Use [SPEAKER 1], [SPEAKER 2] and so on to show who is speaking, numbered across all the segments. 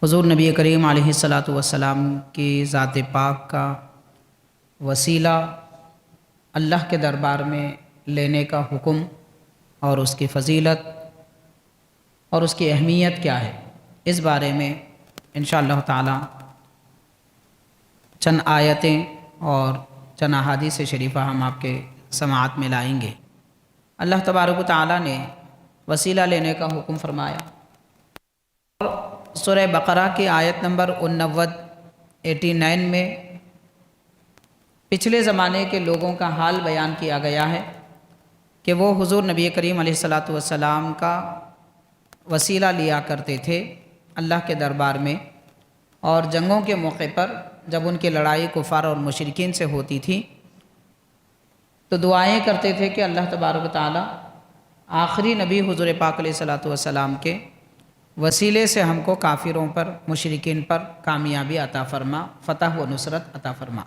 [SPEAKER 1] حضور نبی کریم علیہ الصلاۃ والسلام کی ذات پاک کا وسیلہ اللہ کے دربار میں لینے کا حکم اور اس کی فضیلت اور اس کی اہمیت کیا ہے، اس بارے میں انشاءاللہ تعالی چند آیتیں اور چند احادیث شریفہ ہم آپ کے سماعت میں لائیں گے۔ اللہ تبارک و تعالی نے وسیلہ لینے کا حکم فرمایا اور سورہ بقرہ کی آیت نمبر 89 میں پچھلے زمانے کے لوگوں کا حال بیان کیا گیا ہے کہ وہ حضور نبی کریم علیہ الصلاۃ والسلام کا وسیلہ لیا کرتے تھے اللہ کے دربار میں، اور جنگوں کے موقع پر جب ان کی لڑائی کفار اور مشرکین سے ہوتی تھی تو دعائیں کرتے تھے کہ اللہ تبارک و تعالی آخری نبی حضور پاک علیہ الصلاۃ والسلام کے وسیلے سے ہم کو کافروں پر مشرکین پر کامیابی عطا فرما، فتح و نصرت عطا فرما۔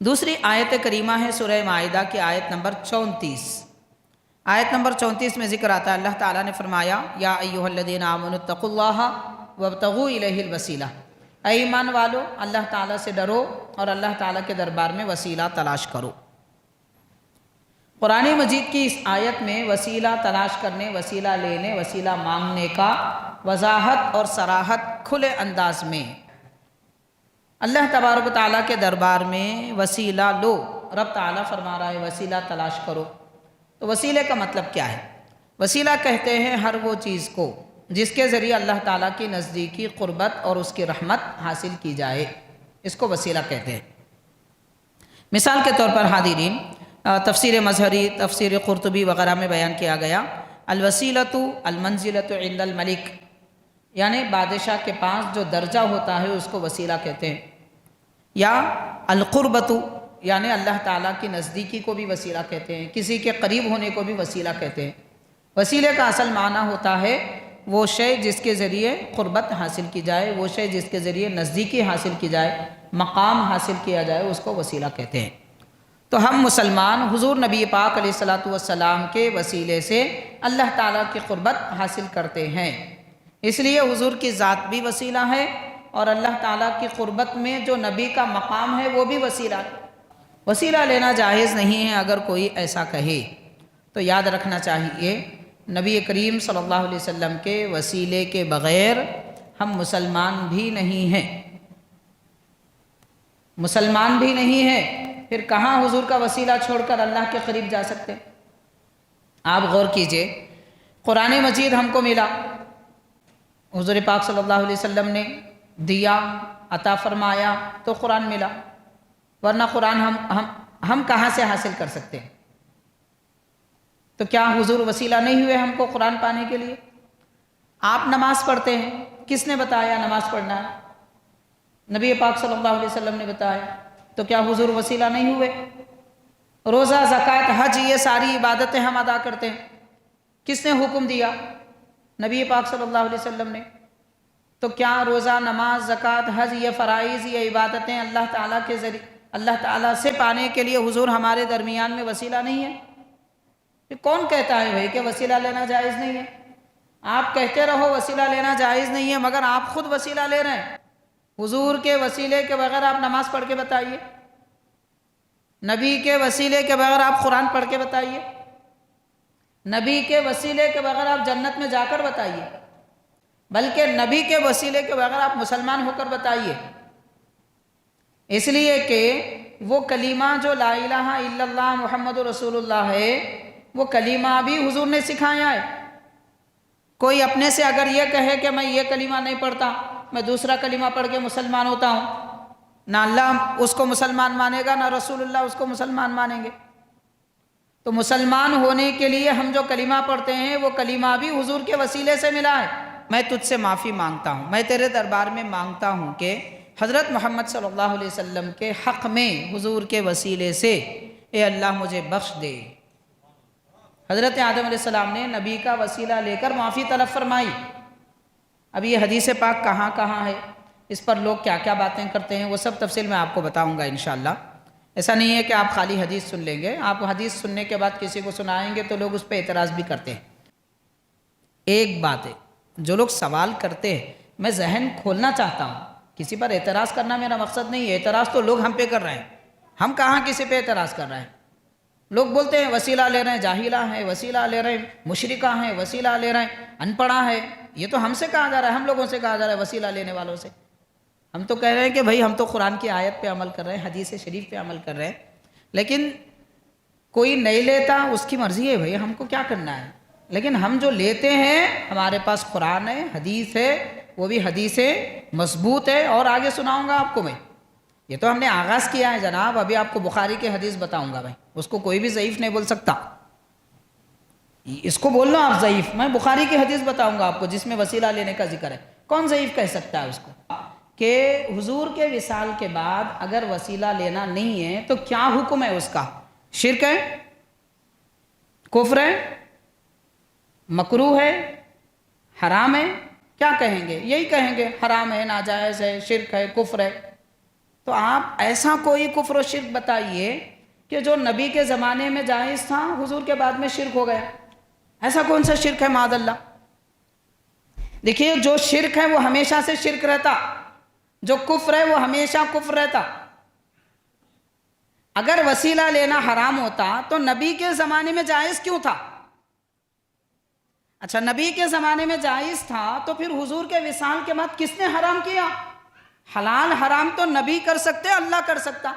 [SPEAKER 1] دوسری آیت کریمہ ہے سورہ مائدہ کی آیت نمبر 34۔ آیت نمبر 34 میں ذکر آتا ہے، اللہ تعالیٰ نے فرمایا یا ایھا الذین آمنوا اتقوا اللہ وابتغوا الیہ الوسیلہ، اے ایمان والو اللہ تعالیٰ سے ڈرو اور اللہ تعالیٰ کے دربار میں وسیلہ تلاش کرو۔ قرآن مجید کی اس آیت میں وسیلہ تلاش کرنے، وسیلہ لینے، وسیلہ مانگنے کا وضاحت اور صراحت کھلے انداز میں اللہ تبارک و تعالیٰ کے دربار میں وسیلہ لو، رب تعالیٰ فرما رہا ہے وسیلہ تلاش کرو۔ تو وسیلے کا مطلب کیا ہے؟ وسیلہ کہتے ہیں ہر وہ چیز کو جس کے ذریعے اللہ تعالیٰ کی نزدیکی، قربت اور اس کی رحمت حاصل کی جائے، اس کو وسیلہ کہتے ہیں۔ مثال کے طور پر حاضرین، تفسیر مظہری، تفسیر قرطبی وغیرہ میں بیان کیا گیا الوسیلۃ المنزلۃ عند الملک، یعنی بادشاہ کے پاس جو درجہ ہوتا ہے اس کو وسیلہ کہتے ہیں، یا القربۃ یعنی اللہ تعالیٰ کی نزدیکی کو بھی وسیلہ کہتے ہیں، کسی کے قریب ہونے کو بھی وسیلہ کہتے ہیں۔ وسیلے کا اصل معنی ہوتا ہے وہ شے جس کے ذریعے قربت حاصل کی جائے، وہ شے جس کے ذریعے نزدیکی حاصل کی جائے، مقام حاصل کیا جائے، اس کو وسیلہ کہتے ہیں۔ تو ہم مسلمان حضور نبی پاک علیہ الصلاۃ والسلام کے وسیلے سے اللہ تعالیٰ کی قربت حاصل کرتے ہیں، اس لیے حضور کی ذات بھی وسیلہ ہے اور اللہ تعالیٰ کی قربت میں جو نبی کا مقام ہے وہ بھی وسیلہ ہے۔ وسیلہ لینا جائز نہیں ہے اگر کوئی ایسا کہے، تو یاد رکھنا چاہیے نبی کریم صلی اللہ علیہ وسلم کے وسیلے کے بغیر ہم مسلمان بھی نہیں ہیں، مسلمان بھی نہیں ہیں، پھر کہاں حضور کا وسیلہ چھوڑ کر اللہ کے قریب جا سکتے؟ آپ غور کیجئے، قرآن مجید ہم کو ملا، حضور پاک صلی اللہ علیہ وسلم نے دیا، عطا فرمایا تو قرآن ملا، ورنہ قرآن ہم کہاں سے حاصل کر سکتے ہیں؟ تو کیا حضور وسیلہ نہیں ہوئے ہم کو قرآن پانے کے لیے؟ آپ نماز پڑھتے ہیں، کس نے بتایا نماز پڑھنا ہے؟ نبی پاک صلی اللہ علیہ وسلم نے بتایا، تو کیا حضور وسیلہ نہیں ہوئے؟ روزہ، زکوٰۃ، حج، یہ ساری عبادتیں ہم ادا کرتے ہیں، کس نے حکم دیا؟ نبی پاک صلی اللہ علیہ وسلم نے۔ تو کیا روزہ، نماز، زکوٰۃ، حج، یہ فرائض، یہ عبادتیں اللہ تعالیٰ کے ذریعے اللہ تعالیٰ سے پانے کے لیے حضور ہمارے درمیان میں وسیلہ نہیں ہے؟ یہ کون کہتا ہے بھائی کہ وسیلہ لینا جائز نہیں ہے؟ آپ کہتے رہو وسیلہ لینا جائز نہیں ہے، مگر آپ خود وسیلہ لے رہے ہیں۔ حضور کے وسیلے کے بغیر آپ نماز پڑھ کے بتائیے، نبی کے وسیلے کے بغیر آپ قرآن پڑھ کے بتائیے، نبی کے وسیلے کے بغیر آپ جنت میں جا کر بتائیے، بلکہ نبی کے وسیلے کے بغیر آپ مسلمان ہو کر بتائیے۔ اس لیے کہ وہ کلمہ جو لا الہ الا اللہ محمد رسول اللہ ہے، وہ کلمہ بھی حضور نے سکھایا ہے۔ کوئی اپنے سے اگر یہ کہے کہ میں یہ کلمہ نہیں پڑھتا، میں دوسرا کلمہ پڑھ کے مسلمان ہوتا ہوں، نہ اللہ اس کو مسلمان مانے گا، نہ رسول اللہ اس کو مسلمان مانیں گے۔ تو مسلمان ہونے کے لیے ہم جو کلمہ پڑھتے ہیں وہ کلمہ بھی حضور کے وسیلے سے ملا ہے۔ میں تجھ سے معافی مانگتا ہوں، میں تیرے دربار میں مانگتا ہوں کہ حضرت محمد صلی اللہ علیہ وسلم کے حق میں حضور کے وسیلے سے اے اللہ مجھے بخش دے۔ حضرت آدم علیہ السلام نے نبی کا وسیلہ لے کر معافی طلب فرمائی۔ اب یہ حدیث پاک کہاں کہاں ہے، اس پر لوگ کیا کیا باتیں کرتے ہیں، وہ سب تفصیل میں آپ کو بتاؤں گا انشاءاللہ۔ ایسا نہیں ہے کہ آپ خالی حدیث سن لیں گے، آپ حدیث سننے کے بعد کسی کو سنائیں گے تو لوگ اس پہ اعتراض بھی کرتے ہیں۔ ایک بات ہے، جو لوگ سوال کرتے ہیں میں ذہن کھولنا چاہتا ہوں، کسی پر اعتراض کرنا میرا مقصد نہیں ہے، اعتراض تو لوگ ہم پہ کر رہے ہیں، ہم کہاں کسی پہ اعتراض کر رہے ہیں؟ لوگ بولتے ہیں وسیلہ لے رہے ہیں، جاہلہ ہیں، وسیلہ لے رہے ہیں، مشرکہ ہیں، وسیلہ لے رہے ہیں، ان پڑھا ہے، یہ تو ہم سے کہا جا رہا ہے، ہم لوگوں سے کہا جا رہا ہے وسیلہ لینے والوں سے۔ ہم تو کہہ رہے ہیں کہ بھائی ہم تو قرآن کی آیت پہ عمل کر رہے ہیں، حدیث شریف پہ عمل کر رہے ہیں، لیکن کوئی نہیں لیتا اس کی مرضی ہے، بھائی ہم کو کیا کرنا ہے، لیکن ہم جو لیتے ہیں ہمارے پاس قرآن ہے، حدیث ہے، وہ بھی حدیث مضبوط ہے، اور آگے سناؤں گا آپ کو میں۔ یہ تو ہم نے آغاز کیا ہے جناب، ابھی آپ کو بخاری کی حدیث بتاؤں گا، بھائی اس کو کوئی بھی ضعیف نہیں بول سکتا، اس کو بول لو آپ ضعیف، میں بخاری کی حدیث بتاؤں گا آپ کو جس میں وسیلہ لینے کا ذکر ہے، کون ضعیف کہہ سکتا ہے اس کو؟ کہ حضور کے وصال کے بعد اگر وسیلہ لینا نہیں ہے تو کیا حکم ہے اس کا؟ شرک ہے، کفر ہے، مکروہ ہے، حرام ہے؟ کیا کہیں گے؟ یہی کہیں گے حرام ہے، ناجائز ہے، شرک ہے، کفر ہے۔ تو آپ ایسا کوئی کفر و شرک بتائیے کہ جو نبی کے زمانے میں جائز تھا حضور کے بعد میں شرک ہو گیا، ایسا کون سا شرک ہے معاذ اللہ؟ دیکھیے جو شرک ہے وہ ہمیشہ سے شرک رہتا، جو کفر ہے وہ ہمیشہ کفر رہتا۔ اگر وسیلہ لینا حرام ہوتا تو نبی کے زمانے میں جائز کیوں تھا؟ اچھا نبی کے زمانے میں جائز تھا تو پھر حضور کے وصال کے بعد کس نے حرام کیا؟ حلال حرام تو نبی کر سکتے، اللہ کر سکتا،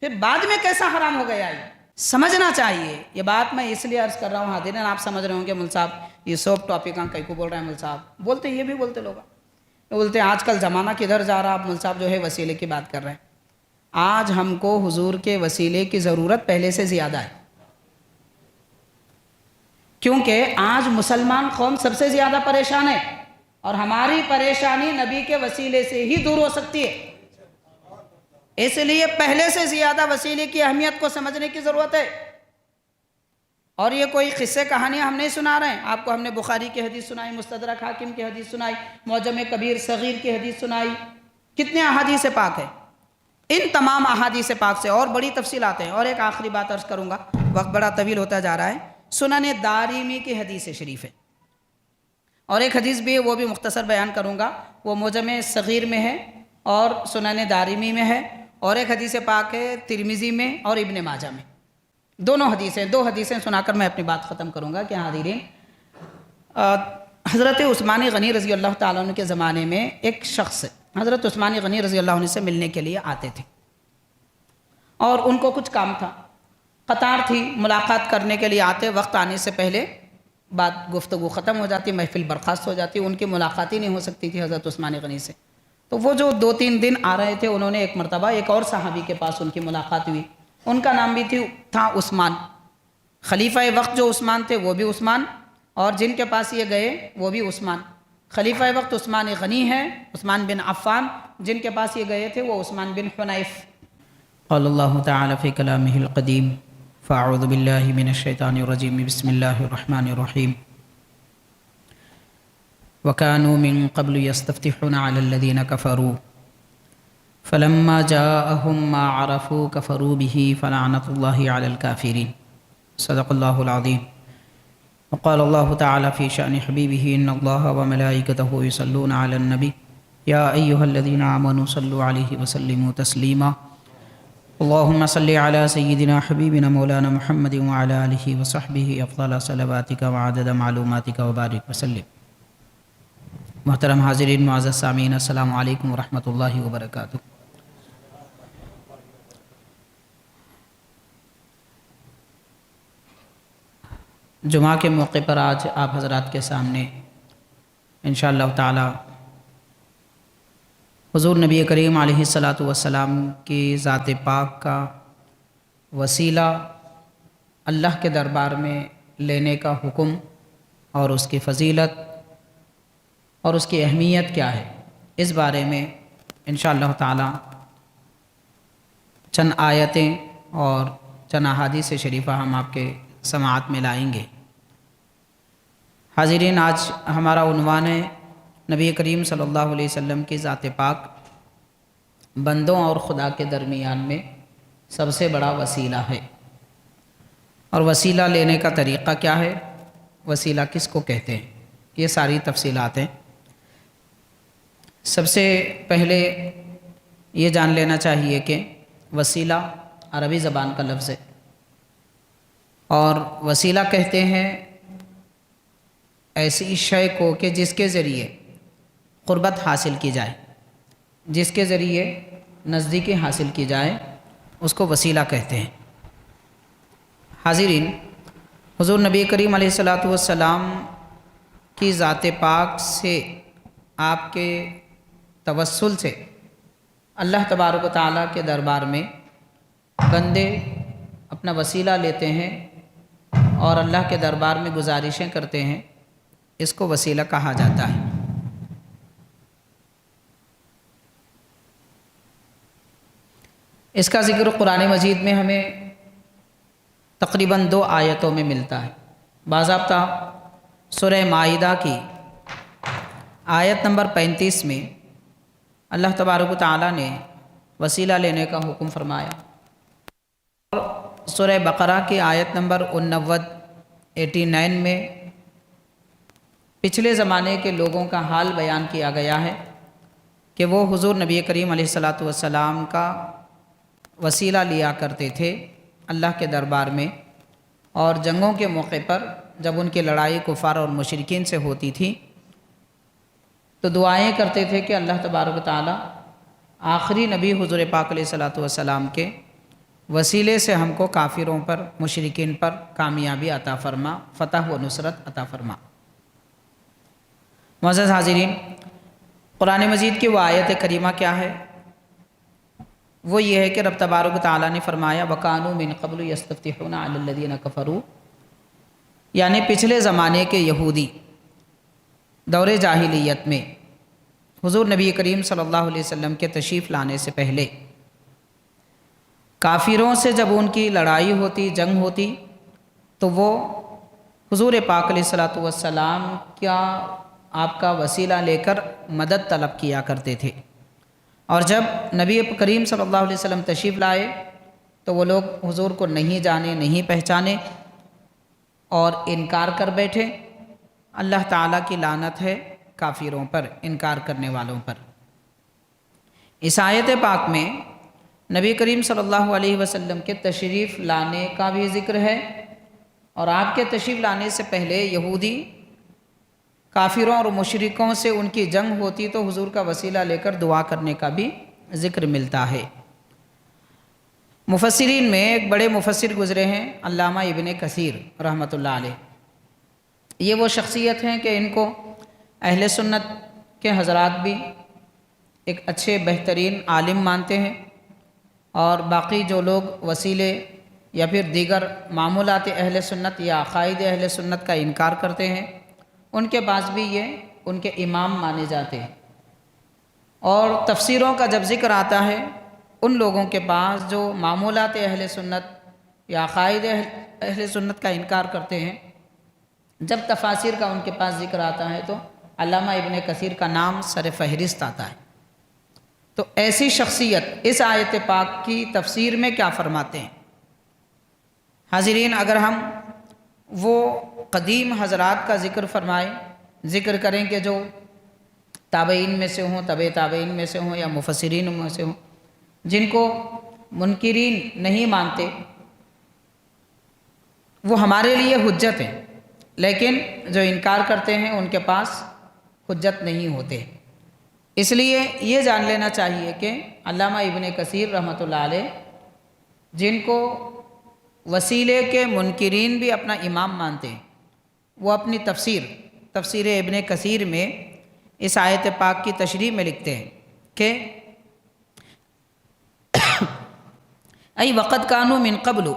[SPEAKER 1] پھر بعد میں کیسا حرام ہو گیا؟ یہ سمجھنا چاہیے۔ یہ بات میں اس لیے عرض کر رہا ہوں حاضرین، آپ سمجھ رہے ہوں کہ مول صاحب یہ سب ٹاپک کئی کو بول رہے ہیں، مول صاحب بولتے یہ بھی بولتے لوگ، بولتے ہیں آج کل زمانہ کدھر جا رہا، آپ مول صاحب جو ہے وسیلے کی بات کر رہے ہیں۔ آج ہم کو حضور کے وسیلے کی ضرورت پہلے سے زیادہ ہے، کیونکہ آج مسلمان قوم سب سے زیادہ پریشان ہے، اور ہماری پریشانی نبی کے وسیلے سے ہی دور ہو سکتی ہے، اس لیے پہلے سے زیادہ وسیلے کی اہمیت کو سمجھنے کی ضرورت ہے۔ اور یہ کوئی قصے کہانیاں ہم نہیں سنا رہے ہیں، آپ کو ہم نے بخاری کی حدیث سنائی، مستدرک حاکم کی حدیث سنائی، معجم کبیر صغیر کی حدیث سنائی، کتنے احادیث پاک ہیں۔ ان تمام احادیث پاک سے اور بڑی تفصیلات ہیں۔ اور ایک آخری بات عرض کروں گا، وقت بڑا طویل ہوتا جا رہا ہے، سنن دارمی کی حدیث شریف ہے، اور ایک حدیث بھی ہے وہ بھی مختصر بیان کروں گا، وہ معجم صغیر میں ہے اور سنن دارمی میں ہے، اور ایک حدیث پاک ہے ترمذی میں اور ابن ماجہ میں، دونوں حدیثیں، دو حدیثیں سنا کر میں اپنی بات ختم کروں گا کہ حاضرین، حضرت عثمان غنی رضی اللہ تعالیٰ عنہ کے زمانے میں ایک شخص حضرت عثمان غنی رضی اللہ عنہ سے ملنے کے لیے آتے تھے، اور ان کو کچھ کام تھا، قطار تھی، ملاقات کرنے کے لیے آتے، وقت آنے سے پہلے بات گفتگو ختم ہو جاتی، محفل برخاست ہو جاتی، ان کی ملاقات ہی نہیں ہو سکتی تھی حضرت عثمان غنی سے۔ تو وہ جو 2-3 دن آ رہے تھے، انہوں نے ایک مرتبہ ایک اور صحابی کے پاس ان کی ملاقات ہوئی، ان کا نام بھی تھا عثمان، خلیفہ وقت جو عثمان تھے وہ بھی عثمان، اور جن کے پاس یہ گئے وہ بھی عثمان۔ خلیفہ وقت عثمان غنی ہے، عثمان بن عفان، جن کے پاس یہ گئے تھے وہ عثمان بن حنیف۔ قال اللہ تعالی فی کلامہ القدیم فاعوذ باللہ من الشیطان الرجیم بسم اللہ الرحمن الرحیم وَكَانُوا مِن قَبْلُ يَسْتَفْتِحُونَ عَلَى الَّذِينَ كَفَرُوا فَلَمَّا جَاءَهُم مَّا عَرَفُوا كَفَرُوا بِهِ فَلَعْنَةُ اللَّهِ عَلَى الْكَافِرِينَ صدق اللہ العظیم۔ وقال اللہ تعالی فی شأن حبیبہ ان اللہ وملائکتہ یصلون علی النبی یا ایہا الذین آمنوا صلوا علیہ وسلموا تسلیما اللہم صلی علی سیدنا حبیبنا مولانا محمد وعلی آلہ وصحبہ افضل صلواتک وعدد معلوماتک وبارک وسلم۔ محترم حاضرین، معزز سامعین، السلام علیکم ورحمۃ اللہ وبرکاتہ۔ جمعہ کے موقع پر آج آپ حضرات کے سامنے انشاءاللہ تعالی حضور نبی کریم علیہ الصلاۃ والسلام کی ذات پاک کا وسیلہ اللہ کے دربار میں لینے کا حکم اور اس کی فضیلت اور اس کی اہمیت کیا ہے، اس بارے میں انشاءاللہ تعالی چند آیتیں اور چند احادیث شریفہ ہم آپ کے سماعت میں لائیں گے۔ حاضرین، آج ہمارا عنوان ہے نبی کریم صلی اللہ علیہ وسلم کی ذات پاک بندوں اور خدا کے درمیان میں سب سے بڑا وسیلہ ہے، اور وسیلہ لینے کا طریقہ کیا ہے، وسیلہ کس کو کہتے ہیں، یہ ساری تفصیلات ہیں۔ سب سے پہلے یہ جان لینا چاہیے کہ وسیلہ عربی زبان کا لفظ ہے، اور وسیلہ کہتے ہیں ایسی شے کو کہ جس کے ذریعے قربت حاصل کی جائے، جس کے ذریعے نزدیکی حاصل کی جائے، اس کو وسیلہ کہتے ہیں۔ حاضرین، حضور نبی کریم علیہ الصلاۃ والسلام کی ذات پاک سے، آپ کے توسل سے اللہ تبارک و تعالیٰ کے دربار میں بندے اپنا وسیلہ لیتے ہیں اور اللہ کے دربار میں گزارشیں کرتے ہیں، اس کو وسیلہ کہا جاتا ہے۔ اس کا ذکر قرآن مجید میں ہمیں تقریباً 2 آیتوں میں ملتا ہے۔ باضابطہ سورہ مائدہ کی آیت نمبر 35 میں اللہ تبارک و تعالیٰ نے وسیلہ لینے کا حکم فرمایا، اور سورہ بقرہ کی آیت نمبر 89 میں پچھلے زمانے کے لوگوں کا حال بیان کیا گیا ہے کہ وہ حضور نبی کریم علیہ الصلاۃ والسلام کا وسیلہ لیا کرتے تھے اللہ کے دربار میں، اور جنگوں کے موقع پر جب ان کی لڑائی کفار اور مشرکین سے ہوتی تھی تو دعائیں کرتے تھے کہ اللہ تبارک و تعالیٰ آخری نبی حضور پاک علیہ الصلاۃ والسلام کے وسیلے سے ہم کو کافروں پر، مشرکین پر کامیابی عطا فرما، فتح و نصرت عطا فرما۔ معزز حاضرین، قرآن مجید کی وہ آیت کریمہ کیا ہے؟ وہ یہ ہے کہ رب تبارک و تعالیٰ نے فرمایا وَكَانُوا مِن قَبْلُ يَسْتَفْتِحُونَ عَلَى الَّذِينَ كَفَرُوا، یعنی پچھلے زمانے کے یہودی دور جاہلیت میں حضور نبی کریم صلی اللہ علیہ وسلم کے تشریف لانے سے پہلے کافروں سے جب ان کی لڑائی ہوتی، جنگ ہوتی، تو وہ حضور پاک علیہ الصلاۃ والسلام کیا آپ کا وسیلہ لے کر مدد طلب کیا کرتے تھے، اور جب نبی کریم صلی اللہ علیہ وسلم تشریف لائے تو وہ لوگ حضور کو نہیں جانے، نہیں پہچانے اور انکار کر بیٹھے۔ اللہ تعالیٰ کی لعنت ہے کافروں پر، انکار کرنے والوں پر۔ اس آیت پاک میں نبی کریم صلی اللہ علیہ وسلم کے تشریف لانے کا بھی ذکر ہے، اور آپ کے تشریف لانے سے پہلے یہودی کافروں اور مشرکوں سے ان کی جنگ ہوتی تو حضور کا وسیلہ لے کر دعا کرنے کا بھی ذکر ملتا ہے۔ مفسرین میں ایک بڑے مفسر گزرے ہیں علامہ ابن کثیر رحمۃ اللہ علیہ۔ یہ وہ شخصیت ہیں کہ ان کو اہل سنت کے حضرات بھی ایک اچھے بہترین عالم مانتے ہیں، اور باقی جو لوگ وسیلے یا پھر دیگر معمولات اہل سنت یا عقائد اہل سنت کا انکار کرتے ہیں، ان کے پاس بھی یہ ان کے امام مانے جاتے ہیں۔ اور تفسیروں کا جب ذکر آتا ہے، ان لوگوں کے پاس جو معمولات اہل سنت یا عقائد اہل سنت کا انکار کرتے ہیں، جب تفاسیر کا ان کے پاس ذکر آتا ہے تو علامہ ابن کثیر کا نام سر فہرست آتا ہے۔ تو ایسی شخصیت اس آیت پاک کی تفسیر میں کیا فرماتے ہیں؟ حاضرین، اگر ہم وہ قدیم حضرات کا ذکر فرمائیں، ذکر کریں کہ جو تابعین میں سے ہوں، تبع تابعین میں سے ہوں یا مفسرین میں سے ہوں، جن کو منکرین نہیں مانتے، وہ ہمارے لیے حجت ہیں، لیکن جو انکار کرتے ہیں ان کے پاس حجت نہیں ہوتے۔ اس لیے یہ جان لینا چاہیے کہ علامہ ابن کثیر رحمۃ اللہ علیہ، جن کو وسیلے کے منکرین بھی اپنا امام مانتے ہیں، وہ اپنی تفسیر ابن کثیر میں اس آیت پاک کی تشریح میں لکھتے ہیں کہ ای وقت کانوا من قبل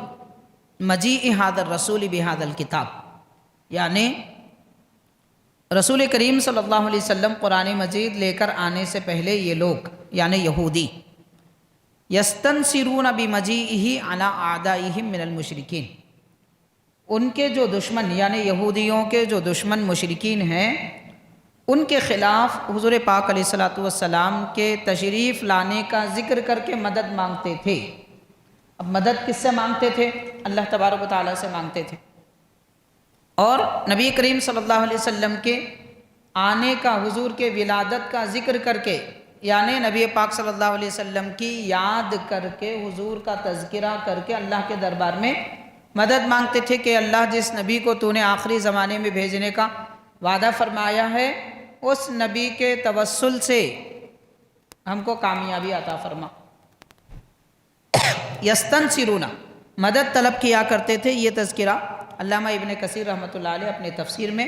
[SPEAKER 1] مجیء ھذا الرسول بھذا الکتاب، یعنی رسول کریم صلی اللہ علیہ وسلم قرآن مجید لے کر آنے سے پہلے یہ لوگ یعنی یہودی یستنصرون بمجیئہ علی اعدائہم من المشرکین، ان کے جو دشمن یعنی یہودیوں کے جو دشمن مشرکین ہیں، ان کے خلاف حضور پاک علیہ الصلاۃ والسلام کے تشریف لانے کا ذکر کر کے مدد مانگتے تھے۔ اب مدد کس سے مانگتے تھے؟ اللہ تبارک و تعالیٰ سے مانگتے تھے، اور نبی کریم صلی اللہ علیہ وسلم کے آنے کا، حضور کے ولادت کا ذکر کر کے، یعنی نبی پاک صلی اللہ علیہ وسلم کی یاد کر کے، حضور کا تذکرہ کر کے اللہ کے دربار میں مدد مانگتے تھے کہ اللہ جس نبی کو تو نے آخری زمانے میں بھیجنے کا وعدہ فرمایا ہے، اس نبی کے توسل سے ہم کو کامیابی عطا فرما۔ یستنصرون، مدد طلب کیا کرتے تھے۔ یہ تذکرہ علامہ ابن کثیر رحمۃ اللہ علیہ اپنے تفسیر میں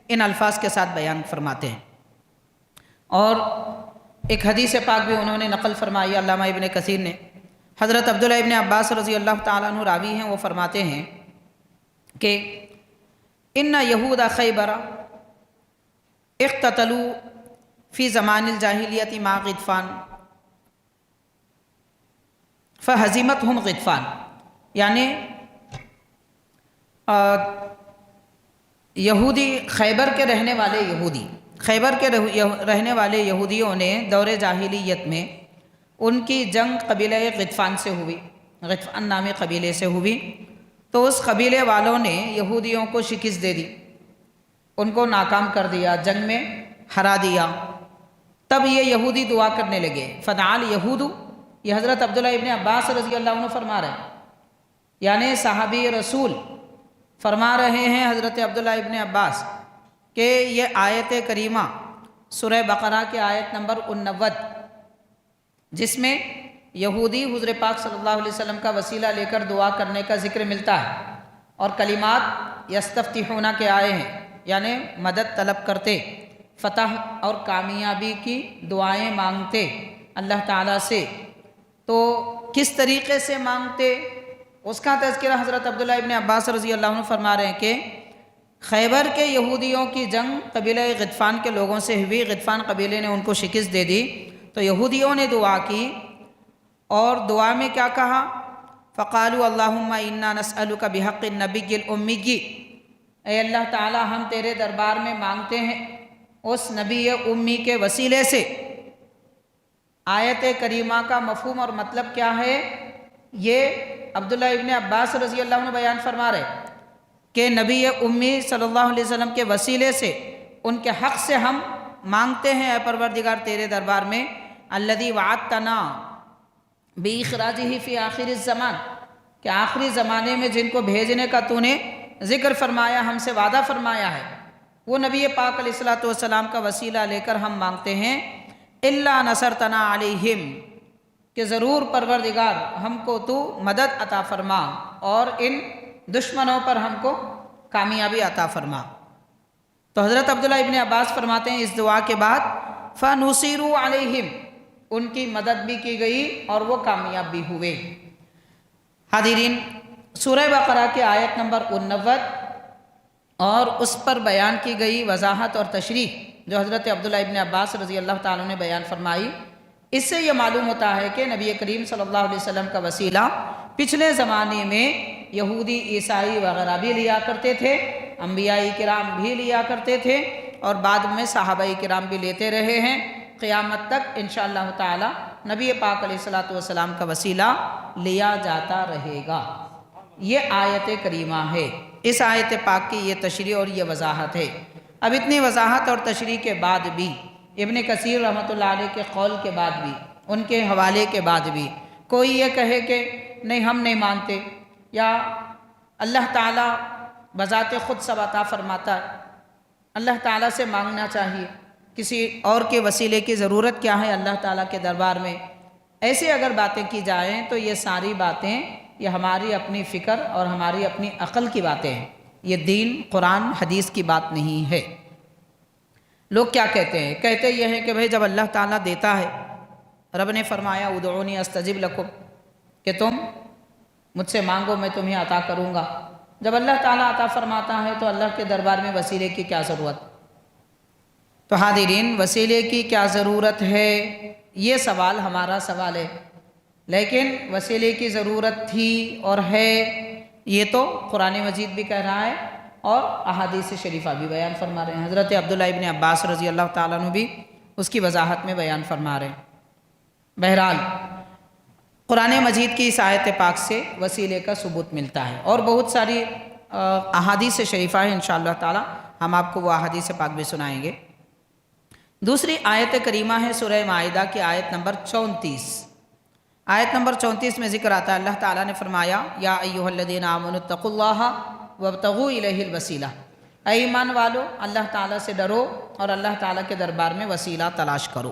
[SPEAKER 1] ان الفاظ کے ساتھ بیان فرماتے ہیں، اور ایک حدیث پاک بھی انہوں نے نقل فرمائی علامہ ابن کثیر نے۔ حضرت عبداللہ ابن عباس رضی اللہ تعالیٰ عنہ راوی ہیں، وہ فرماتے ہیں کہ ان یہود خیبر اقتتلوا فی زمان الجاہلیت مع غطفان فہزمتہم غطفان، یعنی یہودی، خیبر کے رہنے والے یہودی، خیبر کے رہنے والے یہودیوں نے دور جاہلیت میں ان کی جنگ قبیلہ غطفان سے ہوئی، غطفان نامی قبیلے سے ہوئی، تو اس قبیلے والوں نے یہودیوں کو شکست دے دی، ان کو ناکام کر دیا، جنگ میں ہرا دیا۔ تب یہ یہودی دعا کرنے لگے، فدعا الیہود، یہ حضرت عبداللہ ابن عباس رضی اللہ عنہ فرما رہے ہیں، یعنی صحابی رسول فرما رہے ہیں حضرت عبداللہ ابن عباس کہ یہ آیت کریمہ سورہ بقرہ کے آیت نمبر 89، جس میں یہودی حضور پاک صلی اللہ علیہ وسلم کا وسیلہ لے کر دعا کرنے کا ذکر ملتا ہے، اور کلمات یستفتحون کے آئے ہیں، یعنی مدد طلب کرتے، فتح اور کامیابی کی دعائیں مانگتے اللہ تعالیٰ سے۔ تو کس طریقے سے مانگتے، اس کا تذکرہ حضرت عبداللہ ابن عباس رضی اللہ عنہ فرما رہے ہیں کہ خیبر کے یہودیوں کی جنگ قبیلہ غطفان کے لوگوں سے ہوئی، غطفان قبیلے نے ان کو شکست دے دی، تو یہودیوں نے دعا کی، اور دعا میں کیا کہا، فقالوا اللہم انا نسألک بحق النبی الامی، اے اللہ تعالی ہم تیرے دربار میں مانگتے ہیں اس نبی امی کے وسیلے سے۔ آیت کریمہ کا مفہوم اور مطلب کیا ہے، یہ عبداللہ ابن عباس رضی اللہ عنہ بیان فرما رہے کہ نبی امی صلی اللہ علیہ وسلم کے وسیلے سے، ان کے حق سے ہم مانگتے ہیں اے پروردگار تیرے دربار میں، الذی وعدتنا باخراجہ فی آخر الزمان، کہ آخری زمانے میں جن کو بھیجنے کا تو نے ذکر فرمایا، ہم سے وعدہ فرمایا ہے، وہ نبی پاک علیہ السلام کا وسیلہ لے کر ہم مانگتے ہیں، الا نصرتنا علیہم، کہ ضرور پروردگار ہم کو تو مدد عطا فرما اور ان دشمنوں پر ہم کو کامیابی عطا فرما۔ تو حضرت عبداللہ ابن عباس فرماتے ہیں اس دعا کے بعد فَنُصِرُوا عَلَيْهِمْ، ان کی مدد بھی کی گئی اور وہ کامیاب بھی ہوئے۔ حاضرین، سورہ بقرہ کے آیت نمبر 89 اور اس پر بیان کی گئی وضاحت اور تشریح جو حضرت عبداللہ ابن عباس رضی اللہ تعالیٰ نے بیان فرمائی، اس سے یہ معلوم ہوتا ہے کہ نبی کریم صلی اللہ علیہ وسلم کا وسیلہ پچھلے زمانے میں یہودی، عیسائی وغیرہ بھی لیا کرتے تھے، انبیاء کرام بھی لیا کرتے تھے، اور بعد میں صحابہ کرام بھی لیتے رہے ہیں، قیامت تک انشاءاللہ تعالی نبی پاک علیہ السلام کا وسیلہ لیا جاتا رہے گا۔ یہ آیت کریمہ ہے، اس آیت پاک کی یہ تشریح اور یہ وضاحت ہے۔ اب اتنی وضاحت اور تشریح کے بعد بھی، ابن کثیر رحمۃ اللہ علیہ کے قول کے بعد بھی، ان کے حوالے کے بعد بھی، کوئی یہ کہے کہ نہیں ہم نہیں مانتے، یا اللہ تعالیٰ بذات خود سب عطا فرماتا ہے، اللہ تعالیٰ سے مانگنا چاہیے، کسی اور کے وسیلے کی ضرورت کیا ہے اللہ تعالیٰ کے دربار میں، ایسے اگر باتیں کی جائیں تو یہ ساری باتیں یہ ہماری اپنی فکر اور ہماری اپنی عقل کی باتیں ہیں، یہ دین قرآن حدیث کی بات نہیں ہے۔ لوگ کیا کہتے ہیں، کہتے یہ ہیں کہ بھئی جب اللہ تعالیٰ دیتا ہے، رب نے فرمایا ادعونی استجب لکم، کہ تم مجھ سے مانگو میں تمہیں عطا کروں گا، جب اللہ تعالیٰ عطا فرماتا ہے تو اللہ کے دربار میں وسیلے کی کیا ضرورت؟ تو حاضرین، وسیلے کی کیا ضرورت ہے، یہ سوال ہمارا سوال ہے، لیکن وسیلے کی ضرورت تھی اور ہے، یہ تو قرآن مجید بھی کہہ رہا ہے اور احادیث شریفہ بھی بیان فرما رہے ہیں، حضرت عبداللہ ابن عباس رضی اللہ تعالیٰ عنہ بھی اس کی وضاحت میں بیان فرما رہے ہیں۔ بہرحال قرآن مجید کی اس آیت پاک سے وسیلے کا ثبوت ملتا ہے، اور بہت ساری احادیث شریفہ ہیں، انشاءاللہ تعالی ہم آپ کو وہ احادیث پاک بھی سنائیں گے۔ دوسری آیت کریمہ ہے سورہ مائدہ کی آیت نمبر 34۔ آیت نمبر 34 میں ذکر آتا ہے، اللہ تعالیٰ نے فرمایا یا ایھا الذین آمنوا اتقوا اللہ وابتغوا الیہ الوسیلہ، اے ایمان والو اللہ تعالیٰ سے ڈرو اور اللہ تعالیٰ کے دربار میں وسیلہ تلاش کرو۔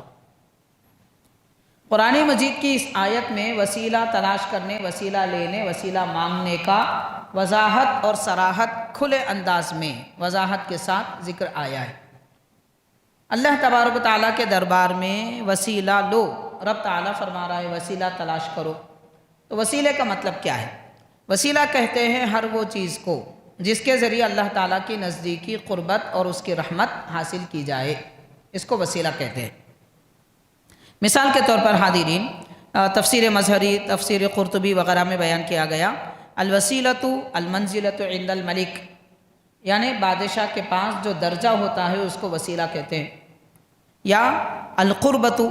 [SPEAKER 1] قرآن مجید کی اس آیت میں وسیلہ تلاش کرنے، وسیلہ لینے، وسیلہ مانگنے کا وضاحت اور صراحت کھلے انداز میں وضاحت کے ساتھ ذکر آیا ہے۔ اللہ تبارک و تعالیٰ کے دربار میں وسیلہ لو، رب تعالیٰ فرما رہا ہے وسیلہ تلاش کرو۔ تو وسیلے کا مطلب کیا ہے؟ وسیلہ کہتے ہیں ہر وہ چیز کو جس کے ذریعے اللہ تعالیٰ کی نزدیکی، قربت اور اس کی رحمت حاصل کی جائے، اس کو وسیلہ کہتے ہیں۔ مثال کے طور پر حاضرین، تفسیر مظہری، تفسیر قرطبی وغیرہ میں بیان کیا گیا الوسیلۃ المنزلۃ عند الملک، یعنی بادشاہ کے پاس جو درجہ ہوتا ہے اس کو وسیلہ کہتے ہیں، یا القربۃ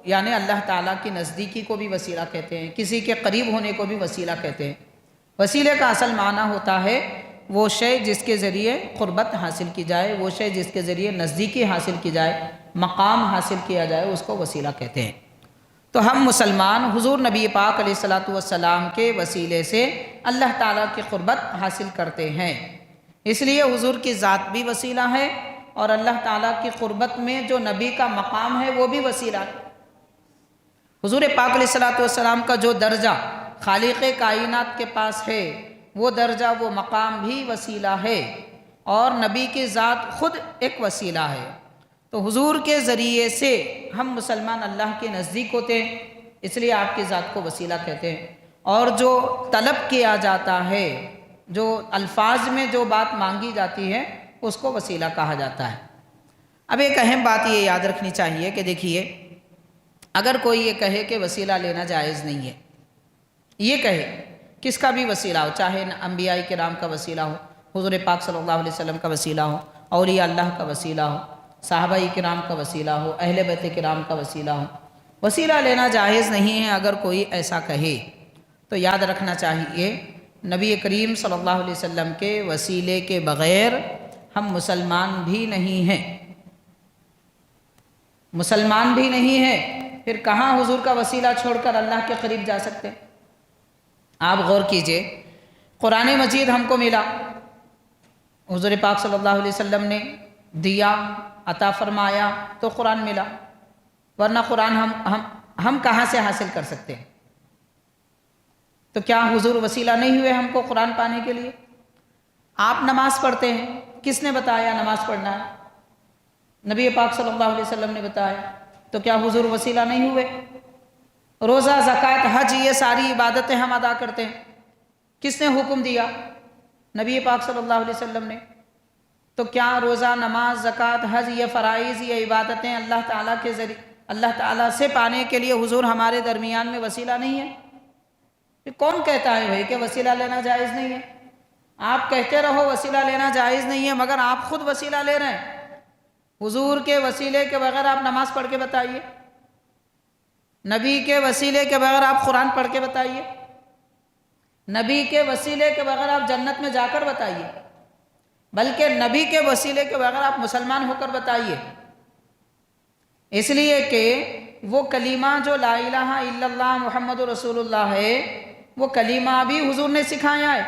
[SPEAKER 1] یعنی اللہ تعالیٰ کی نزدیکی کو بھی وسیلہ کہتے ہیں، کسی کے قریب ہونے کو بھی وسیلہ کہتے ہیں۔ وسیلے کا اصل معنی ہوتا ہے وہ شے جس کے ذریعے قربت حاصل کی جائے، وہ شے جس کے ذریعے نزدیکی حاصل کی جائے، مقام حاصل کیا جائے، اس کو وسیلہ کہتے ہیں۔ تو ہم مسلمان حضور نبی پاک علیہ الصلاۃ والسلام کے وسیلے سے اللہ تعالیٰ کی قربت حاصل کرتے ہیں، اس لیے حضور کی ذات بھی وسیلہ ہے اور اللہ تعالیٰ کی قربت میں جو نبی کا مقام ہے وہ بھی وسیلہ ہے۔ حضور پاک علیہ الصلاۃ والسلام کا جو درجہ خالق کائنات کے پاس ہے، وہ درجہ، وہ مقام بھی وسیلہ ہے، اور نبی کی ذات خود ایک وسیلہ ہے۔ تو حضور کے ذریعے سے ہم مسلمان اللہ کے نزدیک ہوتے ہیں، اس لیے آپ کی ذات کو وسیلہ کہتے ہیں۔ اور جو طلب کیا جاتا ہے، جو الفاظ میں جو بات مانگی جاتی ہے، اس کو وسیلہ کہا جاتا ہے۔ اب ایک اہم بات یہ یاد رکھنی چاہیے کہ دیکھیے، اگر کوئی یہ کہے کہ وسیلہ لینا جائز نہیں ہے، یہ کہے کس کا بھی وسیلہ ہو، چاہے انبیاء کرام کا وسیلہ ہو، حضور پاک صلی اللہ علیہ وسلم کا وسیلہ ہو، اولیاء اللہ کا وسیلہ ہو، صحابہ کرام کا وسیلہ ہو، اہل بیت کرام کا وسیلہ ہو، وسیلہ لینا جائز نہیں ہے۔ اگر کوئی ایسا کہے تو یاد رکھنا چاہیے نبی کریم صلی اللہ علیہ وسلم کے وسیلے کے بغیر ہم مسلمان بھی نہیں ہیں، مسلمان بھی نہیں ہیں، پھر کہاں حضور کا وسیلہ چھوڑ کر اللہ کے قریب جا سکتے ہیں؟ آپ غور کیجئے، قرآن مجید ہم کو ملا، حضور پاک صلی اللہ علیہ وسلم نے دیا، عطا فرمایا تو قرآن ملا، ورنہ قرآن ہم کہاں سے حاصل کر سکتے ہیں؟ تو کیا حضور وسیلہ نہیں ہوئے ہم کو قرآن پانے کے لیے؟ آپ نماز پڑھتے ہیں، کس نے بتایا نماز پڑھنا ہے؟ نبی پاک صلی اللہ علیہ وسلم نے بتایا، تو کیا حضور وسیلہ نہیں ہوئے؟ روزہ، زکوٰۃ، حج، یہ ساری عبادتیں ہم ادا کرتے ہیں، کس نے حکم دیا؟ نبی پاک صلی اللہ علیہ وسلم نے۔ تو کیا روزہ، نماز، زکوٰۃ، حج، یہ فرائض، یہ عبادتیں اللہ تعالیٰ کے ذریعے، اللہ تعالیٰ سے پانے کے لیے حضور ہمارے درمیان میں وسیلہ نہیں ہے؟ پھر کون کہتا ہے بھائی کہ وسیلہ لینا جائز نہیں ہے؟ آپ کہتے رہو وسیلہ لینا جائز نہیں ہے، مگر آپ خود وسیلہ لے رہے ہیں۔ حضور کے وسیلے کے بغیر آپ نماز پڑھ کے بتائیے، نبی کے وسیلے کے بغیر آپ قرآن پڑھ کے بتائیے، نبی کے وسیلے کے بغیر آپ جنت میں جا کر بتائیے، بلکہ نبی کے وسیلے کے بغیر آپ مسلمان ہو کر بتائیے۔ اس لیے کہ وہ کلمہ جو لا الہ الا اللہ محمد رسول اللہ ہے، وہ کلمہ بھی حضور نے سکھایا ہے۔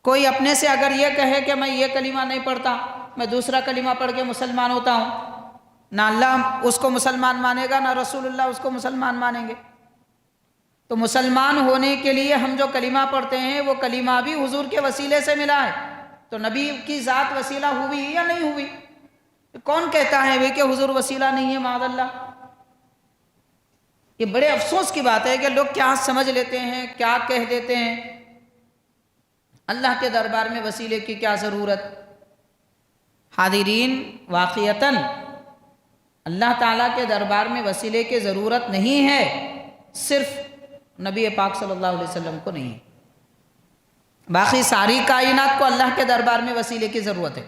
[SPEAKER 1] کوئی اپنے سے اگر یہ کہے کہ میں یہ کلمہ نہیں پڑھتا، میں دوسرا کلمہ پڑھ کے مسلمان ہوتا ہوں، نہ اللہ اس کو مسلمان مانے گا، نہ رسول اللہ اس کو مسلمان مانیں گے۔ تو مسلمان ہونے کے لیے ہم جو کلمہ پڑھتے ہیں وہ کلمہ بھی حضور کے وسیلے سے ملا ہے۔ تو نبی کی ذات وسیلہ ہوئی یا نہیں ہوئی؟ کون کہتا ہے کہ حضور وسیلہ نہیں ہے؟ معاذ اللہ۔ یہ بڑے افسوس کی بات ہے کہ لوگ کیا سمجھ لیتے ہیں، کیا کہہ دیتے ہیں۔ اللہ کے دربار میں وسیلے کی کیا ضرورت؟ حاضرین، واقعتاً اللہ تعالیٰ کے دربار میں وسیلے کی ضرورت نہیں ہے، صرف نبی پاک صلی اللہ علیہ وسلم کو نہیں، باقی ساری کائنات کو اللہ کے دربار میں وسیلے کی ضرورت ہے،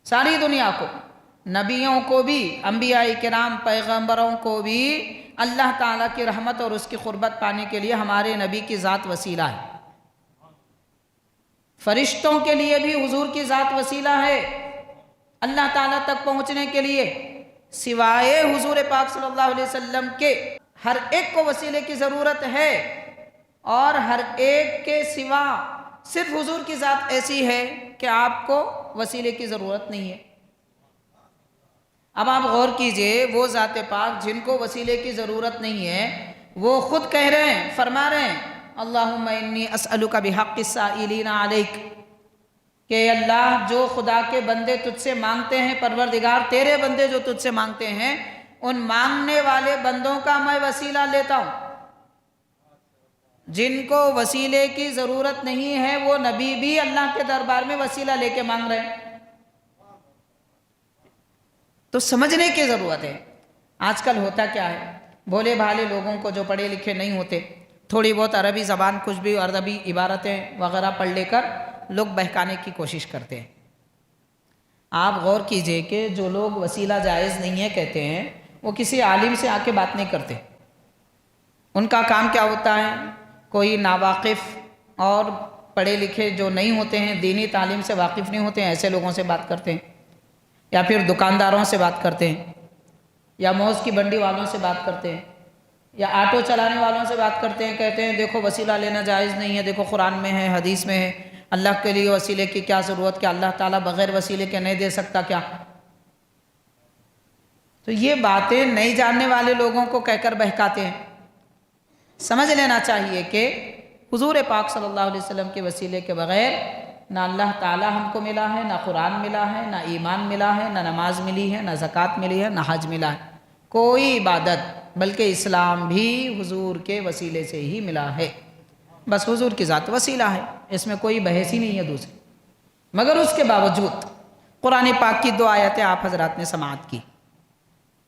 [SPEAKER 1] ساری دنیا کو، نبیوں کو بھی، انبیاء کرام پیغمبروں کو بھی اللہ تعالیٰ کی رحمت اور اس کی قربت پانے کے لیے ہمارے نبی کی ذات وسیلہ ہے۔ فرشتوں کے لیے بھی حضور کی ذات وسیلہ ہے اللہ تعالیٰ تک پہنچنے کے لیے۔ سوائے حضور پاک صلی اللہ علیہ وسلم کے ہر ایک کو وسیلے کی ضرورت ہے، اور ہر ایک کے سوا صرف حضور کی ذات ایسی ہے کہ آپ کو وسیلے کی ضرورت نہیں ہے۔ اب آپ غور کیجئے، وہ ذات پاک جن کو وسیلے کی ضرورت نہیں ہے، وہ خود کہہ رہے ہیں، فرما رہے ہیں اللہم انی اسألک بحق السائلین علیک، کہ اللہ جو خدا کے بندے تجھ سے مانگتے ہیں، پروردگار تیرے بندے جو تجھ سے مانگتے ہیں، ان مانگنے والے بندوں کا میں وسیلہ لیتا ہوں۔ جن کو وسیلے کی ضرورت نہیں ہے وہ نبی بھی اللہ کے دربار میں وسیلہ لے کے مانگ رہے ہیں۔ تو سمجھنے کی ضرورت ہے۔ آج کل ہوتا کیا ہے، بھولے بھالے لوگوں کو جو پڑھے لکھے نہیں ہوتے، تھوڑی بہت عربی زبان، کچھ بھی عربی عبارتیں وغیرہ پڑھ لے کر لوگ بہکانے کی کوشش کرتے ہیں۔ آپ غور کیجئے کہ جو لوگ وسیلہ جائز نہیں ہے کہتے ہیں، وہ کسی عالم سے آ کے بات نہیں کرتے۔ ان کا کام کیا ہوتا ہے، کوئی ناواقف اور پڑھے لکھے جو نہیں ہوتے ہیں، دینی تعلیم سے واقف نہیں ہوتے ہیں، ایسے لوگوں سے بات کرتے ہیں، یا پھر دکانداروں سے بات کرتے ہیں، یا موز کی بنڈی والوں سے بات کرتے ہیں، یا آٹو چلانے والوں سے بات کرتے ہیں، کہتے ہیں دیکھو وسیلہ لینا جائز نہیں ہے، دیکھو قرآن میں ہے، حدیث میں ہے، اللہ کے لیے وسیلے کی کیا ضرورت، کہ اللہ تعالیٰ بغیر وسیلے کے نہیں دے سکتا کیا؟ تو یہ باتیں نہیں جاننے والے لوگوں کو کہہ کر بہکاتے ہیں۔ سمجھ لینا چاہیے کہ حضور پاک صلی اللہ علیہ وسلم کے وسیلے کے بغیر نہ اللہ تعالیٰ ہم کو ملا ہے، نہ قرآن ملا ہے، نہ ایمان ملا ہے، نہ نماز ملی ہے، نہ زکوٰۃ ملی ہے، نہ حج ملا ہے، کوئی عبادت بلکہ اسلام بھی حضور کے وسیلے سے ہی ملا ہے۔ بس حضور کی ذات وسیلہ ہے، اس میں کوئی بحث ہی نہیں ہے دوسری۔ مگر اس کے باوجود قرآن پاک کی دو آیتیں آپ حضرات نے سماعت کی۔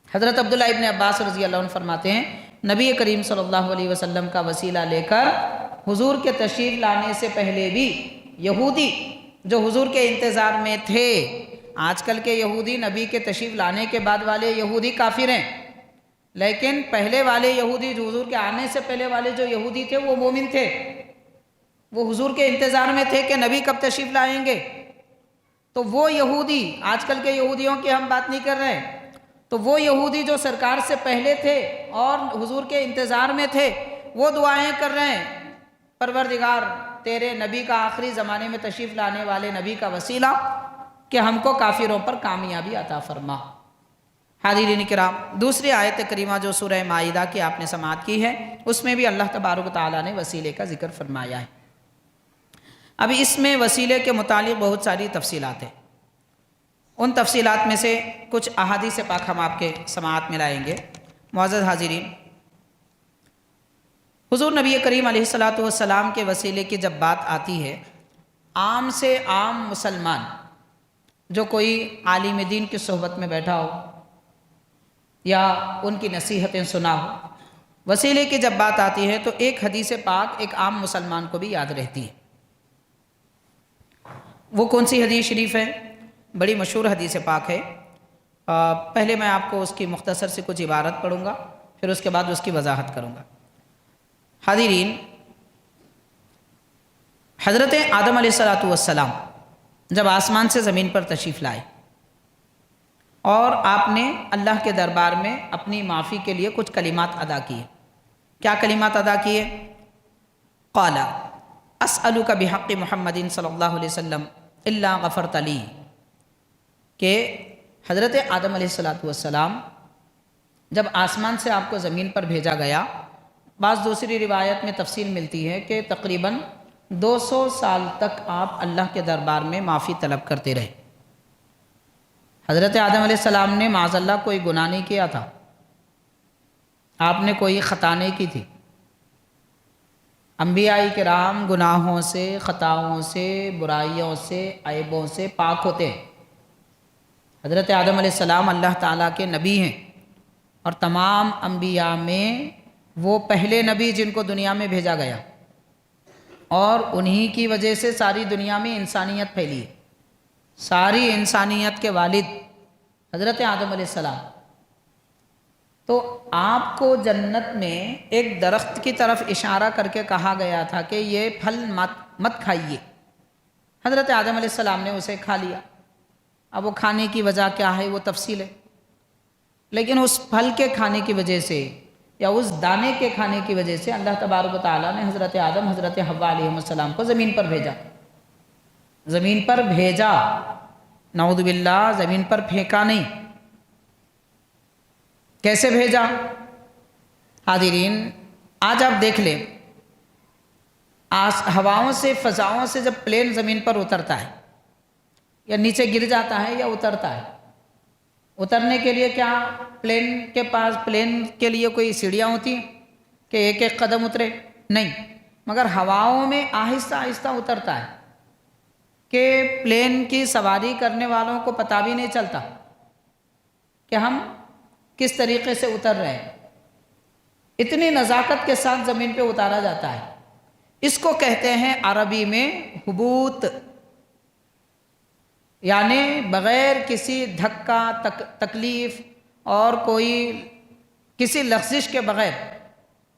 [SPEAKER 1] حضرت عبداللہ ابن عباس رضی اللہ عنہ فرماتے ہیں، نبی کریم صلی اللہ علیہ وسلم کا وسیلہ لے کر حضور کے تشریف لانے سے پہلے بھی یہودی جو حضور کے انتظار میں تھے، آج کل کے یہودی نبی کے تشریف لانے کے بعد والے یہودی کافر ہیں، لیکن پہلے والے یہودی جو حضور کے آنے سے پہلے والے جو یہودی تھے وہ مومن تھے، وہ حضور کے انتظار میں تھے کہ نبی کب تشریف لائیں گے۔ تو وہ یہودی، آج کل کے یہودیوں کی ہم بات نہیں کر رہے ہیں، تو وہ یہودی جو سرکار سے پہلے تھے اور حضور کے انتظار میں تھے، وہ دعائیں کر رہے ہیں پروردگار تیرے نبی کا آخری زمانے میں تشریف لانے والے نبی کا وسیلہ کہ ہم کو کافروں پر کامیابی عطا فرما۔ حاضرین کرام، دوسری آیت کریمہ جو سورہ مائدہ کی آپ نے سماعت کی ہے، اس میں بھی اللہ تبارک و تعالیٰ نے وسیلے کا ذکر فرمایا ہے۔ اب اس میں وسیلے کے متعلق بہت ساری تفصیلات ہیں، ان تفصیلات میں سے کچھ احادیث پاک ہم آپ کے سماعت میں لائیں گے۔ معزز حاضرین، حضور نبی کریم علیہ السلام کے وسیلے کی جب بات آتی ہے، عام سے عام مسلمان جو کوئی عالم دین کی صحبت میں بیٹھا ہو یا ان کی نصیحتیں سنا ہو، وسیلے کی جب بات آتی ہے تو ایک حدیث پاک ایک عام مسلمان کو بھی یاد رہتی ہے۔ وہ کون سی حدیث شریف ہے؟ بڑی مشہور حدیث پاک ہے۔ پہلے میں آپ کو اس کی مختصر سے کچھ عبارت پڑھوں گا، پھر اس کے بعد اس کی وضاحت کروں گا۔ حاضرین، حضرت آدم علیہ السلام جب آسمان سے زمین پر تشریف لائے اور آپ نے اللہ کے دربار میں اپنی معافی کے لیے کچھ کلمات ادا کیے۔ کیا کلمات ادا کیے؟ قال اسألک بحق محمد صلی اللہ علیہ وسلم الا غفرت لی، کہ حضرت آدم علیہ السلام جب آسمان سے آپ کو زمین پر بھیجا گیا، بعض دوسری روایت میں تفصیل ملتی ہے کہ تقریباً 200 سال تک آپ اللہ کے دربار میں معافی طلب کرتے رہے۔ حضرت آدم علیہ السلام نے معاذ اللہ کوئی گناہ نہیں کیا تھا، آپ نے کوئی خطا نہیں کی تھی۔ انبیاء کرام گناہوں سے، خطاؤں سے، برائیوں سے، عیبوں سے پاک ہوتے ہیں۔ حضرت آدم علیہ السلام اللہ تعالیٰ کے نبی ہیں، اور تمام انبیاء میں وہ پہلے نبی جن کو دنیا میں بھیجا گیا، اور انہی کی وجہ سے ساری دنیا میں انسانیت پھیلی ہے۔ ساری انسانیت کے والد حضرت آدم علیہ السلام۔ تو آپ کو جنت میں ایک درخت کی طرف اشارہ کر کے کہا گیا تھا کہ یہ پھل مت کھائیے۔ حضرت آدم علیہ السلام نے اسے کھا لیا۔ اب وہ کھانے کی وجہ کیا ہے وہ تفصیل ہے۔ لیکن اس پھل کے کھانے کی وجہ سے یا اس دانے کے کھانے کی وجہ سے اللہ تبارک و تعالیٰ نے حضرت آدم حضرت حوا علیہ السلام کو زمین پر بھیجا، زمین پر بھیجا، نعوذ باللہ زمین پر پھینکا نہیں۔ کیسے بھیجا؟ حاضرین آج آپ دیکھ لیں، ہواؤں سے فضاؤں سے جب پلین زمین پر اترتا ہے یا نیچے گر جاتا ہے یا اترتا ہے، اترنے کے لیے کیا پلین کے لیے کوئی سیڑھیاں ہوتی ہیں کہ ایک ایک قدم اترے؟ نہیں، مگر ہواؤں میں آہستہ آہستہ اترتا ہے کہ پلین کی سواری کرنے والوں کو پتہ بھی نہیں چلتا کہ ہم کس طریقے سے اتر رہے ہیں۔ اتنی نزاکت کے ساتھ زمین پہ اتارا جاتا ہے۔ اس کو کہتے ہیں عربی میں حبوط، یعنی بغیر کسی دھکا تکلیف اور کوئی کسی لغزش کے بغیر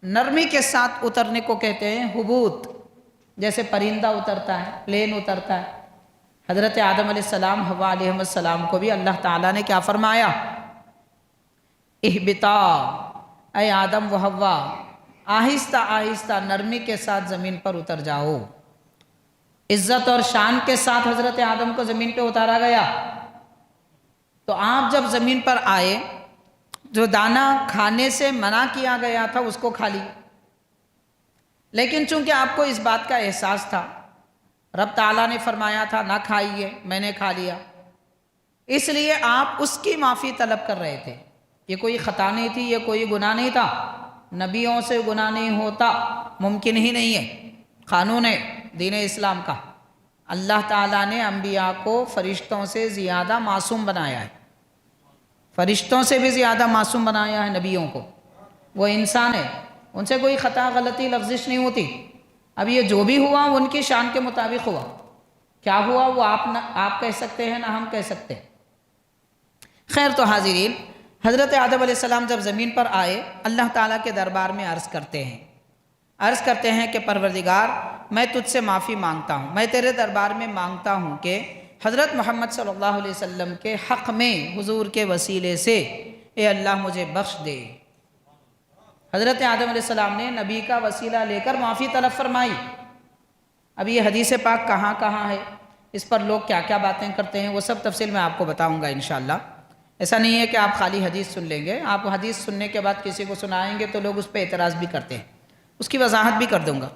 [SPEAKER 1] نرمی کے ساتھ اترنے کو کہتے ہیں حبوط۔ جیسے پرندہ اترتا ہے، پلین اترتا ہے۔ حضرت آدم علیہ السلام حوا علیہ السلام کو بھی اللہ تعالیٰ نے کیا فرمایا؟ اہبطا، اے آدم و حوا آہستہ آہستہ نرمی کے ساتھ زمین پر اتر جاؤ۔ عزت اور شان کے ساتھ حضرت آدم کو زمین پہ اتارا گیا۔ تو آپ جب زمین پر آئے، جو دانہ کھانے سے منع کیا گیا تھا اس کو کھا لی، لیکن چونکہ آپ کو اس بات کا احساس تھا، رب تعالیٰ نے فرمایا تھا نہ کھائیے، میں نے کھا لیا، اس لیے آپ اس کی معافی طلب کر رہے تھے۔ یہ کوئی خطا نہیں تھی، یہ کوئی گناہ نہیں تھا۔ نبیوں سے گناہ نہیں ہوتا، ممکن ہی نہیں ہے، قانون ہے دین اسلام کا۔ اللہ تعالیٰ نے انبیاء کو فرشتوں سے زیادہ معصوم بنایا ہے، فرشتوں سے بھی زیادہ معصوم بنایا ہے نبیوں کو۔ وہ انسان ہے، ان سے کوئی خطا غلطی لغزش نہیں ہوتی۔ اب یہ جو بھی ہوا ان کی شان کے مطابق ہوا، کیا ہوا وہ آپ کہہ سکتے ہیں نہ ہم کہہ سکتے ہیں۔ خیر، تو حاضرین حضرت آدم علیہ السلام جب زمین پر آئے، اللہ تعالیٰ کے دربار میں عرض کرتے ہیں کہ پروردگار میں تجھ سے معافی مانگتا ہوں، میں تیرے دربار میں مانگتا ہوں کہ حضرت محمد صلی اللہ علیہ وسلم کے حق میں حضور کے وسیلے سے اے اللہ مجھے بخش دے۔ حضرت آدم علیہ السلام نے نبی کا وسیلہ لے کر معافی طلب فرمائی۔ اب یہ حدیث پاک کہاں کہاں ہے، اس پر لوگ کیا کیا باتیں کرتے ہیں، وہ سب تفصیل میں آپ کو بتاؤں گا انشاءاللہ۔ ایسا نہیں ہے کہ آپ خالی حدیث سن لیں گے، آپ حدیث سننے کے بعد کسی کو سنائیں گے تو لوگ اس پہ اعتراض بھی کرتے ہیں، اس کی وضاحت بھی کر دوں گا۔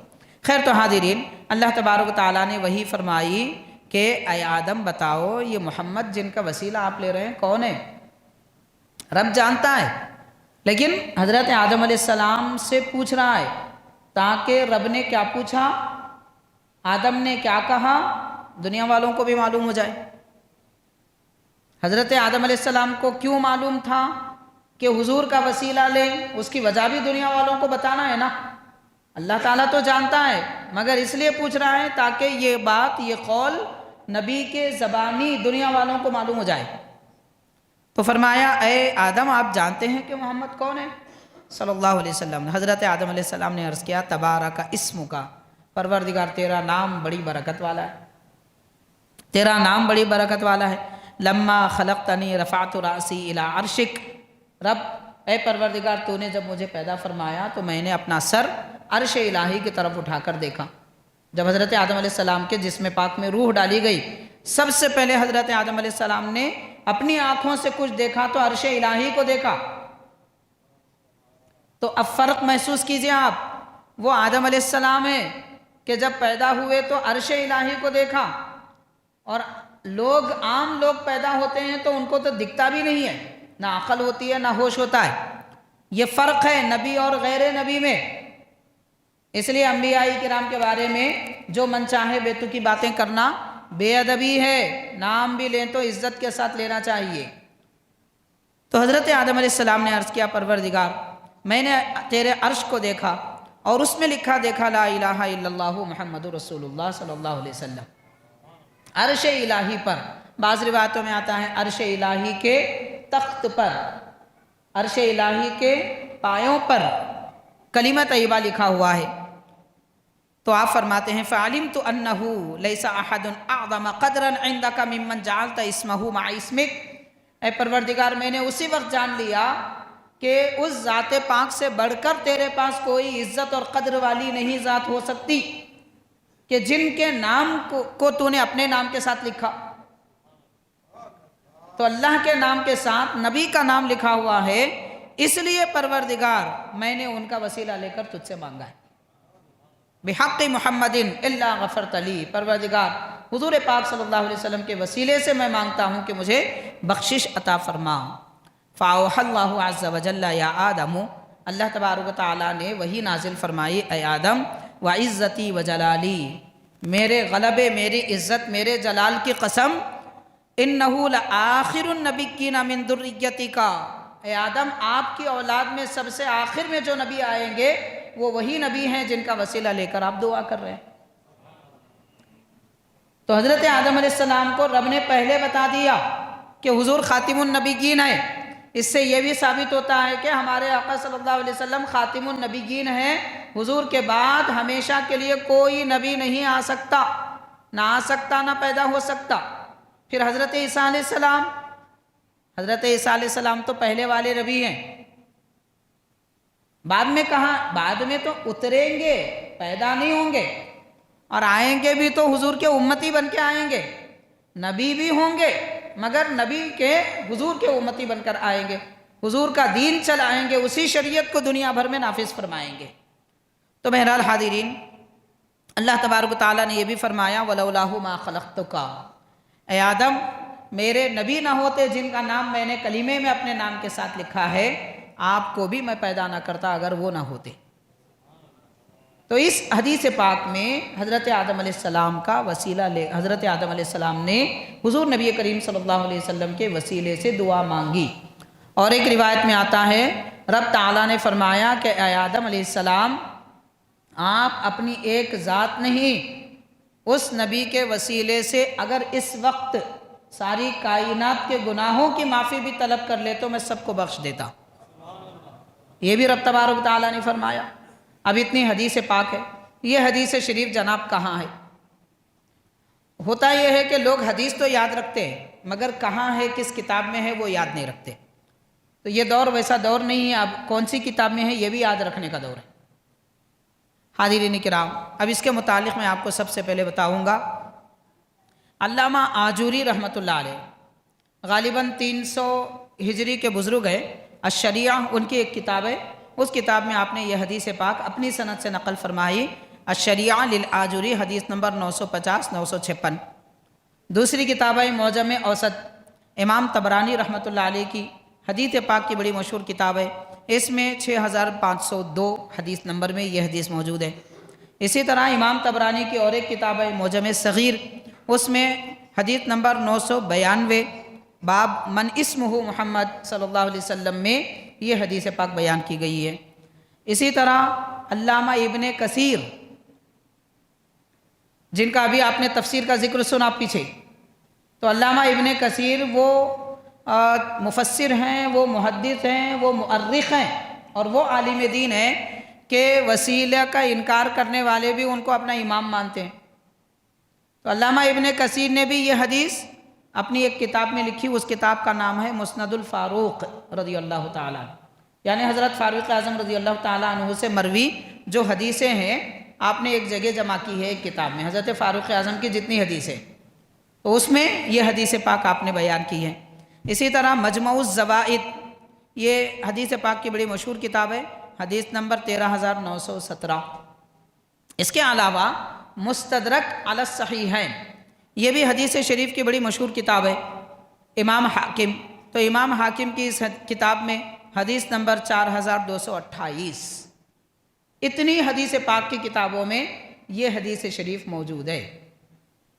[SPEAKER 1] خیر، تو حاضرین اللہ تبارک و تعالیٰ نے وہی فرمائی کہ اے آدم بتاؤ یہ محمد جن کا وسیلہ آپ لے رہے ہیں کون ہے؟ رب جانتا ہے، لیکن حضرت آدم علیہ السلام سے پوچھ رہا ہے تاکہ رب نے کیا پوچھا، آدم نے کیا کہا، دنیا والوں کو بھی معلوم ہو جائے۔ حضرت آدم علیہ السلام کو کیوں معلوم تھا کہ حضور کا وسیلہ لیں، اس کی وجہ بھی دنیا والوں کو بتانا ہے نا۔ اللہ تعالیٰ تو جانتا ہے، مگر اس لیے پوچھ رہا ہے تاکہ یہ بات، یہ قول نبی کے زبانی دنیا والوں کو معلوم ہو جائے۔ تو فرمایا اے آدم آپ جانتے ہیں کہ محمد کون ہے صلی اللہ علیہ وسلم۔ حضرت آدم علیہ السلام نے عرض کیا تبارک اسمک، پروردگار تیرا نام بڑی برکت والا ہے، تیرا نام بڑی برکت والا ہے۔ لما خلقتنی رفعت راسی الی عرشک، رب اے پروردگار تو نے جب مجھے پیدا فرمایا تو میں نے اپنا سر عرش الہی کی طرف اٹھا کر دیکھا۔ جب حضرت آدم علیہ السلام کے جسم پاک میں روح ڈالی گئی، سب سے پہلے حضرت آدم علیہ السلام نے اپنی آنکھوں سے کچھ دیکھا تو عرش الہی کو دیکھا۔ تو اب فرق محسوس کیجئے آپ، وہ آدم علیہ السلام ہے کہ جب پیدا ہوئے تو عرش الہی کو دیکھا، اور عام لوگ پیدا ہوتے ہیں تو ان کو تو دکھتا بھی نہیں ہے، نہ عقل ہوتی ہے نہ ہوش ہوتا ہے۔ یہ فرق ہے نبی اور غیر نبی میں۔ اس لیے انبیاء کرام کے بارے میں جو من چاہے بیتو کی باتیں کرنا بے ادبی ہے، نام بھی لیں تو عزت کے ساتھ لینا چاہیے۔ تو حضرت آدم علیہ السلام نے عرض کیا پروردگار میں نے تیرے عرش کو دیکھا اور اس میں لکھا دیکھا لا الہ الا اللہ محمد رسول اللہ صلی اللہ علیہ وسلم۔ عرش الہی پر، بعض روایتوں میں آتا ہے عرش الہی کے تخت پر، عرش الہی کے پایوں پر کلمہ طیبہ لکھا ہوا ہے۔ تو آپ فرماتے ہیں فَعَلِمْتُ أَنَّهُ لَيْسَ أَحَدٌ أَعْظَمَ قَدْرًا عِنْدَكَ مِمَّنْ جَعَلْتَ اسْمَهُ مَعَ اسْمِكَ، اے پروردگار میں نے اسی وقت جان لیا کہ اس ذات پاک سے بڑھ کر تیرے پاس کوئی عزت اور قدر والی نہیں ذات ہو سکتی کہ جن کے نام کو تو نے اپنے نام کے ساتھ لکھا. تو اللہ کے نام کے ساتھ نبی کا نام لکھا ہوا ہے، اس لیے پروردگار میں نے ان کا وسیلہ لے کر تجھ سے مانگا ہے. بحق محمد الا غفرت لی، پروردگار حضور پاک صلی اللہ علیہ وسلم کے وسیلے سے میں مانگتا ہوں کہ مجھے بخشش عطا فرما. فاوحى اللہ عز وجل یا آدم، اللہ تبارک و تعالیٰ نے وہی نازل فرمائی، اے آدم، وعزتی وجلالی، میرے غلبے، میری عزت، میرے جلال کی قسم، انہ لآخر النبیین من ذریتک، اے آدم آپ کی اولاد میں سب سے آخر میں جو نبی آئیں گے وہ وہی نبی ہیں جن کا وسیلہ لے کر آپ دعا کر رہے ہیں. تو حضرت آدم علیہ السلام کو رب نے پہلے بتا دیا کہ حضور خاتم النبیین ہیں. اس سے یہ بھی ثابت ہوتا ہے کہ ہمارے آقا صلی اللہ علیہ وسلم خاتم النبیین ہیں. حضور کے بعد ہمیشہ کے لیے کوئی نبی نہیں آ سکتا، نہ آ سکتا، نہ پیدا ہو سکتا. پھر حضرت عیسیٰ علیہ السلام، حضرت عیسیٰ علیہ السلام تو پہلے والے نبی ہیں. بعد میں کہاں؟ بعد میں تو اتریں گے، پیدا نہیں ہوں گے، اور آئیں گے بھی تو حضور کے امتی بن کے آئیں گے. نبی بھی ہوں گے مگر نبی کے حضور کے امتی بن کر آئیں گے، حضور کا دین چلائیں گے، اسی شریعت کو دنیا بھر میں نافذ فرمائیں گے. تو بہرحال حاضرین، اللہ تبارک و تعالیٰ نے یہ بھی فرمایا وَلَوْلَاهُ مَا خَلَقْتُكَ، اے آدم میرے نبی نہ ہوتے جن کا نام میں نے کلمے میں اپنے نام کے ساتھ لکھا ہے، آپ کو بھی میں پیدا نہ کرتا اگر وہ نہ ہوتے. تو اس حدیث پاک میں حضرت آدم علیہ السلام کا وسیلہ لے، حضرت آدم علیہ السلام نے حضور نبی کریم صلی اللہ علیہ وسلم کے وسیلے سے دعا مانگی. اور ایک روایت میں آتا ہے رب تعالیٰ نے فرمایا کہ اے آدم علیہ السلام آپ اپنی ایک ذات نہیں، اس نبی کے وسیلے سے اگر اس وقت ساری کائنات کے گناہوں کی معافی بھی طلب کر لے تو میں سب کو بخش دیتا. یہ بھی رب تبارک و تعالیٰ نے فرمایا. اب اتنی حدیث پاک ہے، یہ حدیث شریف جناب کہاں ہے؟ ہوتا یہ ہے کہ لوگ حدیث تو یاد رکھتے ہیں مگر کہاں ہے، کس کتاب میں ہے وہ یاد نہیں رکھتے. تو یہ دور ویسا دور نہیں ہے، اب کون سی کتاب میں ہے یہ بھی یاد رکھنے کا دور ہے. حاضرین کرام، اب اس کے متعلق میں آپ کو سب سے پہلے بتاؤں گا، علامہ آجوری رحمۃ اللہ علیہ غالباً 300 ہجری کے بزرگ ہیں، الشریعہ ان کی ایک کتاب ہے، اس کتاب میں آپ نے یہ حدیث پاک اپنی سند سے نقل فرمائی، الشریعہ للآجوری، حدیث نمبر 950 956. دوسری کتاب ہے معجم اوسط، امام طبرانی رحمۃ اللہ علیہ کی حدیث پاک کی بڑی مشہور کتاب ہے، اس میں 6502 حدیث نمبر میں یہ حدیث موجود ہے. اسی طرح امام طبرانی کی اور ایک کتاب ہے معجم صغیر، اس میں حدیث نمبر 992 باب من اسمہ محمد صلی اللہ علیہ وسلم میں یہ حدیث پاک بیان کی گئی ہے. اسی طرح علامہ ابن کثیر، جن کا ابھی آپ نے تفسیر کا ذکر سنا پیچھے، تو علامہ ابن کثیر وہ مفسر ہیں، وہ محدث ہیں، وہ مؤرخ ہیں، اور وہ عالم دین ہیں کہ وسیلہ کا انکار کرنے والے بھی ان کو اپنا امام مانتے ہیں. تو علامہ ابن کثیر نے بھی یہ حدیث اپنی ایک کتاب میں لکھی، اس کتاب کا نام ہے مسند الفاروق رضی اللہ تعالیٰ عنہ، یعنی حضرت فاروق اعظم رضی اللہ تعالیٰ عنہ سے مروی جو حدیثیں ہیں آپ نے ایک جگہ جمع کی ہے ایک کتاب میں، حضرت فاروق اعظم کی جتنی حدیثیں تو اس میں یہ حدیث پاک آپ نے بیان کی ہے. اسی طرح مجموع الزوائد، یہ حدیث پاک کی بڑی مشہور کتاب ہے، حدیث نمبر 13917. اس کے علاوہ مستدرک علی الصحیحین، یہ بھی حدیث شریف کی بڑی مشہور کتاب ہے، امام حاکم، تو امام حاکم کی اس کتاب میں حدیث نمبر 4228. اتنی حدیث پاک کی کتابوں میں یہ حدیث شریف موجود ہے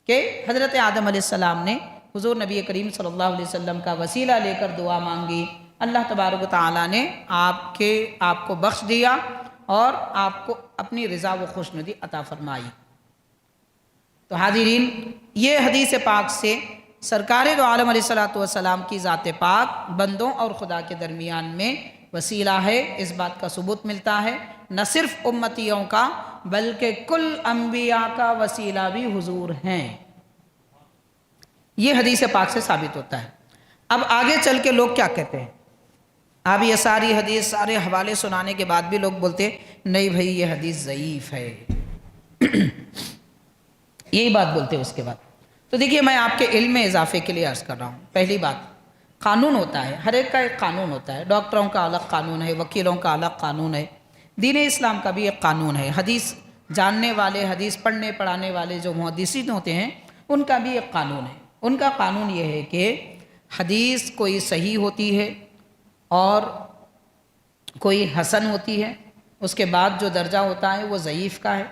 [SPEAKER 1] کہ حضرت آدم علیہ السلام نے حضور نبی کریم صلی اللہ علیہ وسلم کا وسیلہ لے کر دعا مانگی، اللہ تبارک و تعالیٰ نے آپ کو بخش دیا اور آپ کو اپنی رضا و خوشنودی عطا فرمائی. تو حاضرین، یہ حدیث پاک سے سرکار دو عالم علیہ السلام کی ذات پاک بندوں اور خدا کے درمیان میں وسیلہ ہے، اس بات کا ثبوت ملتا ہے. نہ صرف امتیوں کا بلکہ کل انبیاء کا وسیلہ بھی حضور ہیں، یہ حدیث پاک سے ثابت ہوتا ہے. اب آگے چل کے لوگ کیا کہتے ہیں؟ اب یہ ساری حدیث سارے حوالے سنانے کے بعد بھی لوگ بولتے نہیں بھائی یہ حدیث ضعیف ہے، یہی بات بولتے اس کے بعد۔ تو دیکھیے میں آپ کے علم میں اضافے کے لیے عرض کر رہا ہوں، پہلی بات قانون ہوتا ہے، ہر ایک کا ایک قانون ہوتا ہے، ڈاکٹروں کا الگ قانون ہے، وکیلوں کا الگ قانون ہے، دین اسلام کا بھی ایک قانون ہے، حدیث جاننے والے، حدیث پڑھنے پڑھانے والے جو محدثین ہوتے ہیں ان کا بھی ایک قانون ہے۔ ان کا قانون یہ ہے کہ حدیث کوئی صحیح ہوتی ہے اور کوئی حسن ہوتی ہے، اس کے بعد جو درجہ ہوتا ہے وہ ضعیف کا ہے۔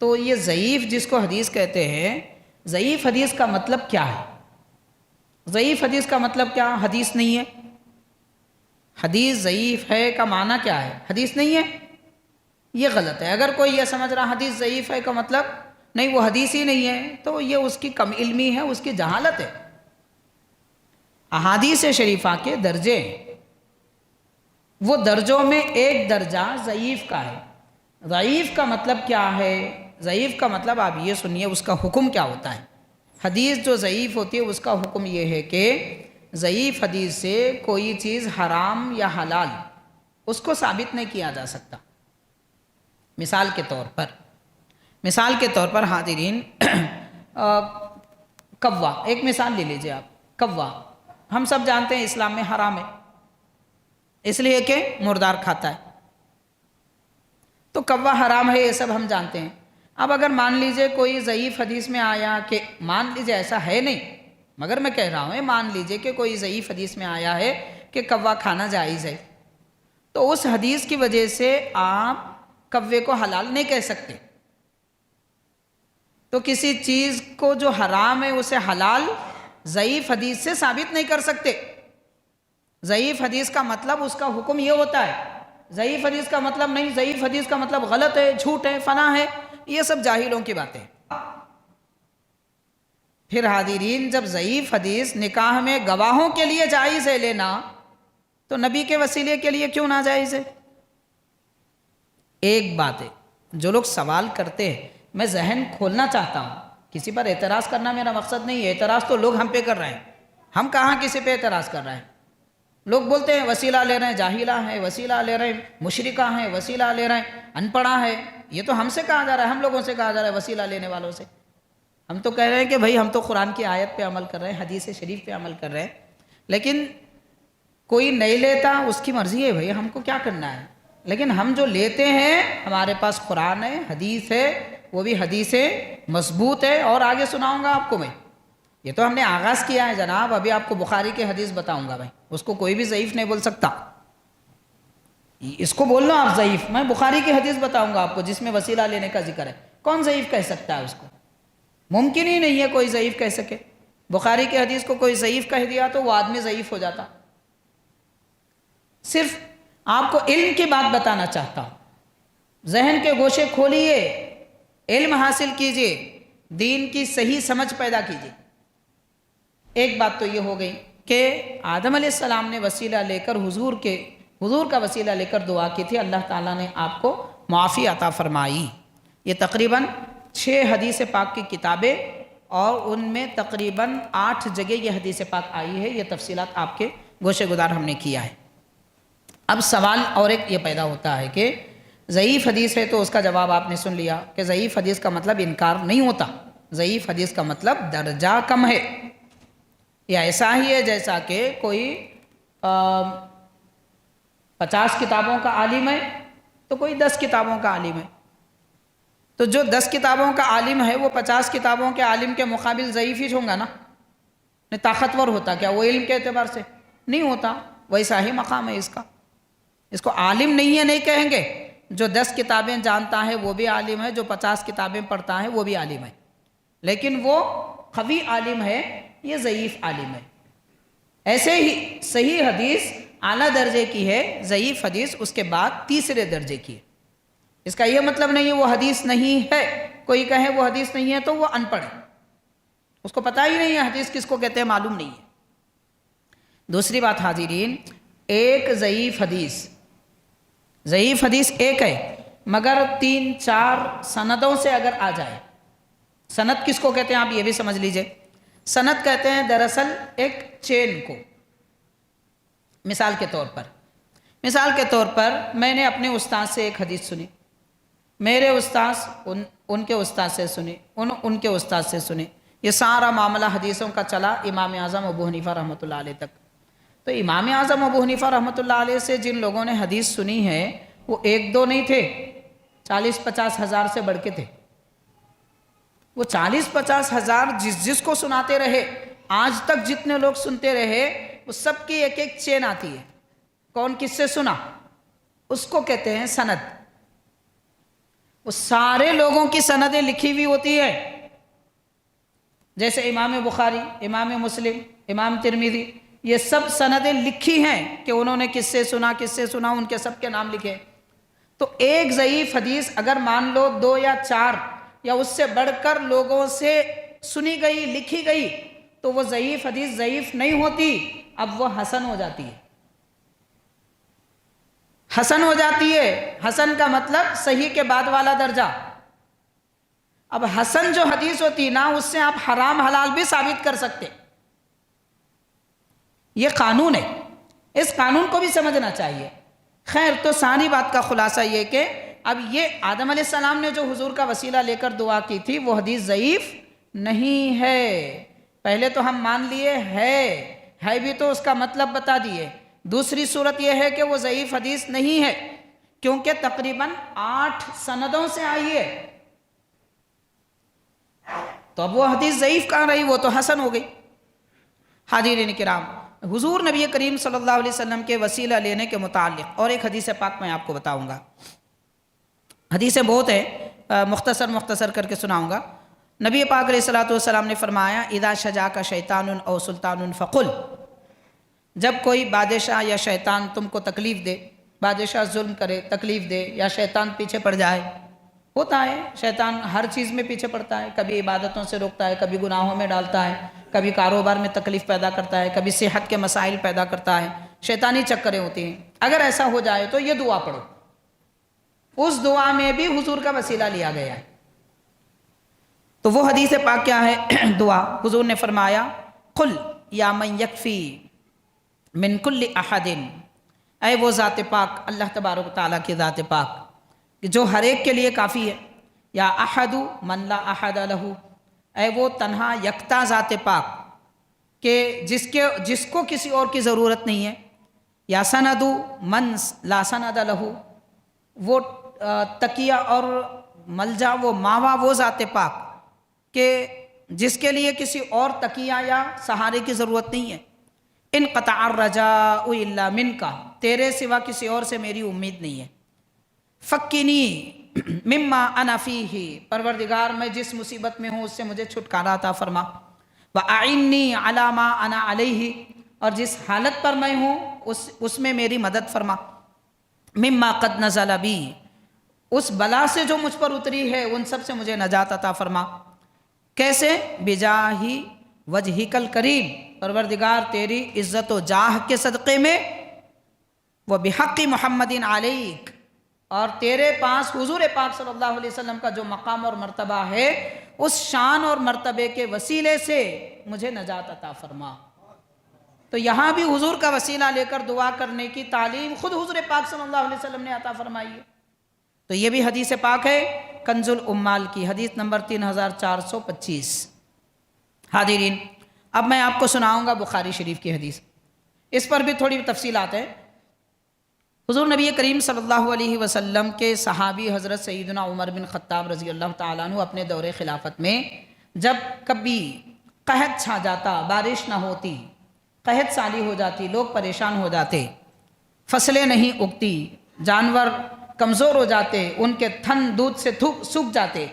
[SPEAKER 1] تو یہ ضعیف جس کو حدیث کہتے ہیں، ضعیف حدیث کا مطلب کیا ہے؟ ضعیف حدیث کا مطلب کیا؟ حدیث نہیں ہے۔ حدیث ضعیف ہے کا معنی کیا ہے؟ حدیث نہیں ہے، یہ غلط ہے۔ اگر کوئی یہ سمجھ رہا حدیث ضعیف ہے کا مطلب نہیں وہ حدیث ہی نہیں ہے، تو یہ اس کی کم علمی ہے، اس کی جہالت ہے۔ احادیث شریفہ کے درجے ہیں، وہ درجوں میں ایک درجہ ضعیف کا ہے۔ ضعیف کا مطلب کیا ہے؟ ضعیف کا مطلب آپ یہ سنیے اس کا حکم کیا ہوتا ہے۔ حدیث جو ضعیف ہوتی ہے اس کا حکم یہ ہے کہ ضعیف حدیث سے کوئی چیز حرام یا حلال اس کو ثابت نہیں کیا جا سکتا۔ مثال کے طور پر حاضرین کوا، ایک مثال لے لیجئے آپ۔ کوا ہم سب جانتے ہیں اسلام میں حرام ہے، اس لیے کہ مردار کھاتا ہے، تو کوا حرام ہے، یہ سب ہم جانتے ہیں۔ اب اگر مان لیجئے کوئی ضعیف حدیث میں آیا کہ مان لیجئے ایسا ہے نہیں، مگر میں کہہ رہا ہوں مان لیجئے کہ کوئی ضعیف حدیث میں آیا ہے کہ کوا کھانا جائز ہے، تو اس حدیث کی وجہ سے آپ کوے کو حلال نہیں کہہ سکتے۔ تو کسی چیز کو جو حرام ہے اسے حلال ضعیف حدیث سے ثابت نہیں کر سکتے۔ ضعیف حدیث کا مطلب اس کا حکم یہ ہوتا ہے، ضعیف حدیث کا مطلب نہیں، ضعیف حدیث کا مطلب غلط ہے، جھوٹ ہے، فنا ہے، یہ سب جاہلوں کی باتیں۔ پھر حاضرین جب ضعیف حدیث نکاح میں گواہوں کے لیے جائز ہے لینا، تو نبی کے وسیلے کے لیے کیوں ناجائز ہے؟ ایک بات ہے، جو لوگ سوال کرتے ہیں میں ذہن کھولنا چاہتا ہوں، کسی پر اعتراض کرنا میرا مقصد نہیں ہے، اعتراض تو لوگ ہم پہ کر رہے ہیں، ہم کہاں کسی پہ اعتراض کر رہے ہیں۔ لوگ بولتے ہیں وسیلہ لے رہے ہیں، جاہلہ ہے، وسیلہ لے رہے ہیں، مشرکہ ہیں، وسیلہ لے رہے ہیں، ان پڑھا ہے۔ یہ تو ہم سے کہا جا رہا ہے، ہم لوگوں سے کہا جا رہا ہے وسیلہ لینے والوں سے۔ ہم تو کہہ رہے ہیں کہ بھائی ہم تو قرآن کی آیت پہ عمل کر رہے ہیں، حدیث شریف پہ عمل کر رہے ہیں، لیکن کوئی نہیں لیتا اس کی مرضی ہے، بھائی ہم کو کیا کرنا ہے۔ لیکن ہم جو لیتے ہیں ہمارے پاس قرآن ہے، حدیث ہے، وہ بھی حدیث مضبوط ہے، اور آگے سناؤں گا آپ کو میں۔ یہ تو ہم نے آغاز کیا ہے جناب، ابھی آپ کو بخاری کے حدیث بتاؤں گا بھائی، اس کو کوئی بھی ضعیف نہیں بول سکتا۔ اس کو بول لو آپ ضعیف، میں بخاری کی حدیث بتاؤں گا آپ کو جس میں وسیلہ لینے کا ذکر ہے، کون ضعیف کہہ سکتا ہے اس کو؟ ممکن ہی نہیں ہے کوئی ضعیف کہہ سکے۔ بخاری کی حدیث کو کوئی ضعیف کہہ دیا تو وہ آدمی ضعیف ہو جاتا۔ صرف آپ کو علم کی بات بتانا چاہتا ہوں، ذہن کے گوشے کھولیے، علم حاصل کیجئے، دین کی صحیح سمجھ پیدا کیجئے۔ ایک بات تو یہ ہو گئی کہ آدم علیہ السلام نے وسیلہ لے کر حضور کا وسیلہ لے کر دعا کی تھی، اللہ تعالیٰ نے آپ کو معافی عطا فرمائی۔ یہ تقریباً 6 حدیث پاک کی کتابیں اور ان میں تقریباً 8 جگہ یہ حدیث پاک آئی ہے، یہ تفصیلات آپ کے گوشے گدار ہم نے کیا ہے۔ اب سوال اور ایک یہ پیدا ہوتا ہے کہ ضعیف حدیث ہے تو اس کا جواب آپ نے سن لیا کہ ضعیف حدیث کا مطلب انکار نہیں ہوتا، ضعیف حدیث کا مطلب درجہ کم ہے۔ یا ایسا ہی ہے جیسا کہ کوئی 50 کتابوں کا عالم ہے تو کوئی 10 کتابوں کا عالم ہے، تو جو 10 کتابوں کا عالم ہے وہ 50 کتابوں کے عالم کے مقابل ضعیف ہی ہوگا نا، طاقتور ہوتا کیا وہ علم کے اعتبار سے؟ نہیں ہوتا۔ ویسا ہی مقام ہے اس کا، اس کو عالم نہیں ہے نہیں کہیں گے، جو 10 کتابیں جانتا ہے وہ بھی عالم ہے، جو 50 کتابیں پڑھتا ہے وہ بھی عالم ہے، لیکن وہ قوی عالم ہے، یہ ضعیف عالم ہے۔ ایسے ہی صحیح حدیث اعلیٰ درجے کی ہے، ضعیف حدیث اس کے بعد تیسرے درجے کی ہے۔ اس کا یہ مطلب نہیں ہے وہ حدیث نہیں ہے، کوئی کہے وہ حدیث نہیں ہے تو وہ ان پڑھ ہے، اس کو پتہ ہی نہیں ہے حدیث کس کو کہتے ہیں، معلوم نہیں ہے۔ دوسری بات حاضرین، ایک ضعیف حدیث ایک ہے مگر 3-4 سندوں سے اگر آ جائے، سند کس کو کہتے ہیں آپ یہ بھی سمجھ لیجئے۔ سند کہتے ہیں دراصل ایک چین کو، مثال کے طور پر میں نے اپنے استاد سے ایک حدیث سنی، میرے استاد ان کے استاد سے سنی، ان کے استاد سے سنی، یہ سارا معاملہ حدیثوں کا چلا امام اعظم ابو حنیفہ رحمۃ اللہ علیہ تک۔ تو امام اعظم ابو حنیفہ رحمۃ اللہ علیہ سے جن لوگوں نے حدیث سنی ہے وہ ایک دو نہیں تھے، 40-50 ہزار سے بڑھ کے تھے۔ وہ 40-50 ہزار جس کو سناتے رہے، آج تک جتنے لوگ سنتے رہے، وہ سب کی ایک ایک چین آتی ہے، کون کس سے سنا، اس کو کہتے ہیں سند۔ وہ سارے لوگوں کی سندیں لکھی ہوئی ہوتی ہے، جیسے امام بخاری، امام مسلم، امام ترمذی، یہ سب سندیں لکھی ہیں کہ انہوں نے کس سے سنا، ان کے سب کے نام لکھے۔ تو ایک ضعیف حدیث اگر مان لو 2 یا 4 یا اس سے بڑھ کر لوگوں سے سنی گئی، لکھی گئی، تو وہ ضعیف حدیث ضعیف نہیں ہوتی، اب وہ حسن ہو جاتی ہے۔ حسن ہو جاتی ہے، حسن کا مطلب صحیح کے بعد والا درجہ۔ اب حسن جو حدیث ہوتی نا، اس سے آپ حرام حلال بھی ثابت کر سکتے۔ یہ قانون ہے، اس قانون کو بھی سمجھنا چاہیے۔ خیر، تو ساری بات کا خلاصہ یہ کہ اب یہ آدم علیہ السلام نے جو حضور کا وسیلہ لے کر دعا کی تھی وہ حدیث ضعیف نہیں ہے۔ پہلے تو ہم مان لیے ہے بھی تو اس کا مطلب بتا دیے۔ دوسری صورت یہ ہے کہ وہ ضعیف حدیث نہیں ہے کیونکہ تقریباً 8 سندوں سے آئی ہے، تو اب وہ حدیث ضعیف کہاں رہی، وہ تو حسن ہو گئی۔ حاضرین کرام، حضور نبی کریم صلی اللہ علیہ وسلم کے وسیلہ لینے کے متعلق اور ایک حدیث پاک میں آپ کو بتاؤں گا۔ حدیثیں بہت ہیں، مختصر کر کے سناؤں گا۔ نبی پاک علیہ السلام نے فرمایا، اذا شجاک شیطان او سلطان فقل، جب کوئی بادشاہ یا شیطان تم کو تکلیف دے، بادشاہ ظلم کرے، تکلیف دے، یا شیطان پیچھے پڑ جائے، ہوتا ہے شیطان ہر چیز میں پیچھے پڑتا ہے، کبھی عبادتوں سے روکتا ہے، کبھی گناہوں میں ڈالتا ہے، کبھی کاروبار میں تکلیف پیدا کرتا ہے، کبھی صحت کے مسائل پیدا کرتا ہے، شیطانی چکریں ہوتی ہیں۔ اگر ایسا ہو جائے تو یہ دعا پڑھو، اس دعا میں بھی حضور کا وسیلہ لیا گیا ہے۔ تو وہ حدیث پاک کیا ہے؟ دعا حضور نے فرمایا، قل یا من یکفی من کل احد، اے وہ ذات پاک، اللہ تبارک و تعالیٰ کی ذات پاک جو ہر ایک کے لیے کافی ہے، یا احد من لا احد لہ، اے وہ تنہا یکتا ذات پاک کہ جس کو کسی اور کی ضرورت نہیں ہے، یا سند من لا سند لہ، وہ تکیہ اور ملجا، وہ ماوا، وہ ذات پاک کہ جس کے لیے کسی اور تکیہ یا سہارے کی ضرورت نہیں ہے۔ انقطع الرجاء الا منک، تیرے سوا کسی اور سے میری امید نہیں ہے۔ فکنی مما انا فیہ، پروردگار میں جس مصیبت میں ہوں اس سے مجھے چھٹکارا عطا فرما۔ واعنی علی ما انا علیہ، اور جس حالت پر میں ہوں اس میں میری مدد فرما۔ مما قد نزل بی، اس بلا سے جو مجھ پر اتری ہے ان سب سے مجھے نجات عطا فرما۔ کیسے؟ بجاہی وجہک الکریم، پروردگار تیری عزت و جاہ کے صدقے میں، وبحق محمد علیک، اور تیرے پاس حضور پاک صلی اللہ علیہ وسلم کا جو مقام اور مرتبہ ہے اس شان اور مرتبے کے وسیلے سے مجھے نجات عطا فرما۔ تو یہاں بھی حضور کا وسیلہ لے کر دعا کرنے کی تعلیم خود حضور پاک صلی اللہ علیہ وسلم نے عطا فرمائی ہے۔ تو یہ بھی حدیث پاک ہے، کنز الامال کی حدیث نمبر 3425۔ حاضرین، اب میں آپ کو سناؤں گا بخاری شریف کی حدیث، اس پر بھی تھوڑی تفصیلات ہیں۔ حضور نبی کریم صلی اللہ علیہ وسلم کے صحابی حضرت سیدنا عمر بن خطاب رضی اللہ تعالیٰ عنہ اپنے دور خلافت میں جب کبھی قحط چھا جاتا، بارش نہ ہوتی، قحط سالی ہو جاتی، لوگ پریشان ہو جاتے، فصلیں نہیں اگتی، جانور کمزور ہو جاتے، ان کے تھن دودھ سے سوکھ جاتے،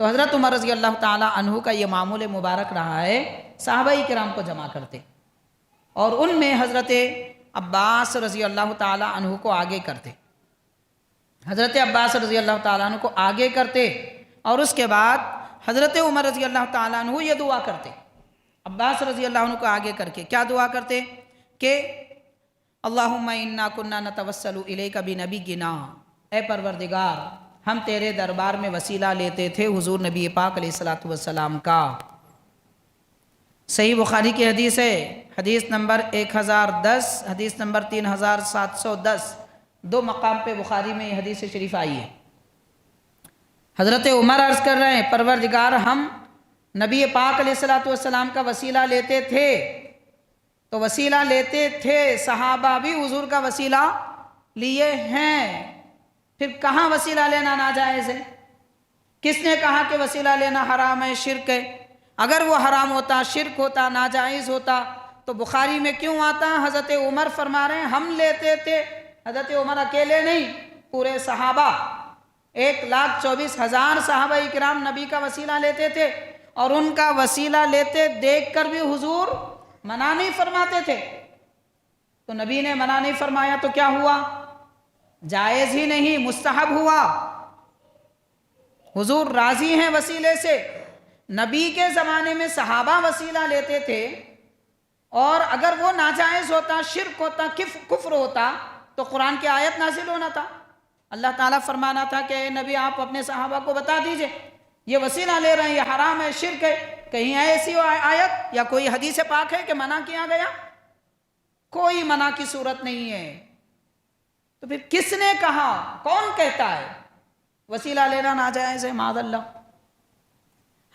[SPEAKER 1] تو حضرت عمر رضی اللہ تعالیٰ عنہ کا یہ معمول مبارک رہا ہے، صحابہ کرام کو جمع کرتے اور ان میں حضرت عباس رضی اللہ تعالیٰ عنہ کو آگے کرتے، حضرت عباس رضی اللہ تعالیٰ عنہ کو آگے کرتے، اور اس کے بعد حضرت عمر رضی اللہ تعالیٰ عنہ یہ دعا کرتے، عباس رضی اللہ عنہ کو آگے کر کے کیا دعا کرتے کہ اللہم انا کنا نتوسل الیک بنبینا، اے پروردگار ہم تیرے دربار میں وسیلہ لیتے تھے حضور نبی پاک علیہ الصلوۃ والسلام کا، صحیح بخاری کی حدیث ہے، حدیث نمبر 1010، حدیث نمبر 3710، 2 مقام پہ بخاری میں یہ حدیث شریف آئی ہے۔ حضرت عمر عرض کر رہے ہیں پروردگار ہم نبی پاک علیہ السلام کا وسیلہ لیتے تھے، تو وسیلہ لیتے تھے، صحابہ بھی حضور کا وسیلہ لیے ہیں، پھر کہاں وسیلہ لینا ناجائز ہے؟ کس نے کہا کہ وسیلہ لینا حرام ہے، شرک ہے؟ اگر وہ حرام ہوتا، شرک ہوتا، ناجائز ہوتا تو بخاری میں کیوں آتا؟ حضرت عمر فرما رہے ہیں ہم لیتے تھے، حضرت عمر اکیلے نہیں، پورے صحابہ 1,24,000 صحابہ اکرام نبی کا وسیلہ لیتے تھے، اور ان کا وسیلہ لیتے دیکھ کر بھی حضور منع نہیں فرماتے تھے۔ تو نبی نے منع نہیں فرمایا تو کیا ہوا؟ جائز ہی نہیں، مستحب ہوا۔ حضور راضی ہیں وسیلے سے۔ نبی کے زمانے میں صحابہ وسیلہ لیتے تھے، اور اگر وہ ناجائز ہوتا، شرک ہوتا، کفر ہوتا تو قرآن کی آیت نازل ہونا تھا، اللہ تعالیٰ فرمانا تھا کہ اے نبی آپ اپنے صحابہ کو بتا دیجئے یہ وسیلہ لے رہے ہیں، یہ حرام ہے، شرک ہے۔ کہیں ایسی آیت یا کوئی حدیث پاک ہے کہ منع کیا گیا؟ کوئی منع کی صورت نہیں ہے۔ تو پھر کس نے کہا، کون کہتا ہے وسیلہ لینا ناجائز ہے؟ معاذ اللہ۔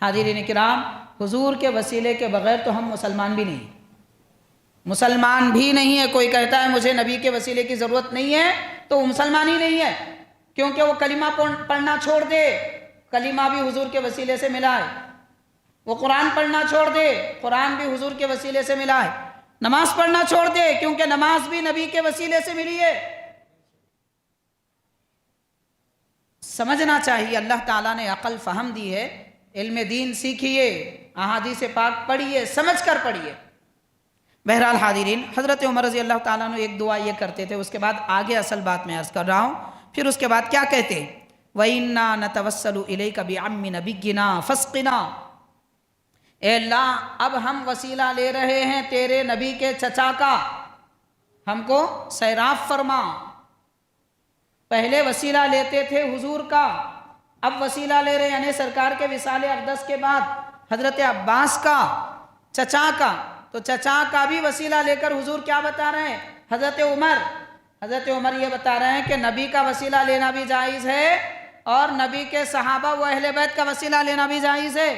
[SPEAKER 1] حاضرین کرام، حضور کے وسیلے کے بغیر تو ہم مسلمان بھی نہیں، مسلمان بھی نہیں ہے۔ کوئی کہتا ہے مجھے نبی کے وسیلے کی ضرورت نہیں ہے تو وہ مسلمان ہی نہیں ہے، کیونکہ وہ کلمہ پڑھنا چھوڑ دے، کلمہ بھی حضور کے وسیلے سے ملا ہے۔ وہ قرآن پڑھنا چھوڑ دے، قرآن بھی حضور کے وسیلے سے ملا ہے۔ نماز پڑھنا چھوڑ دے، کیونکہ نماز بھی نبی کے وسیلے سے ملی ہے۔ سمجھنا چاہیے، اللہ تعالیٰ نے عقل فہم دی ہے، علم دین سیکھیے، احادیث پاک پڑھیے، سمجھ کر پڑھیے۔ بہرحال حاضرین، حضرت عمر رضی اللہ تعالیٰ عنہ ایک دعا یہ کرتے تھے، اس کے بعد آگے اصل بات میں عرض کر رہا ہوں، پھر اس کے بعد کیا کہتے؟ وَإِنَّا نَتَوَسَّلُ إِلَيْكَ بِعَمِّ نَبِيِّنَا فَاسْقِنَا۔ اے اللہ اب ہم وسیلہ لے رہے ہیں تیرے نبی کے چچا کا، ہم کو سیراب فرما۔ پہلے وسیلہ لیتے تھے حضور کا، اب وسیلہ لے رہے ہیں، یعنی سرکار کے وصال اقدس کے بعد حضرت عباس کا، چچا کا۔ تو چچا کا بھی وسیلہ لے کر حضور کیا بتا رہے ہیں؟ حضرت عمر یہ بتا رہے ہیں کہ نبی کا وسیلہ لینا بھی جائز ہے، اور نبی کے صحابہ و اہل بیت کا وسیلہ لینا بھی جائز ہے۔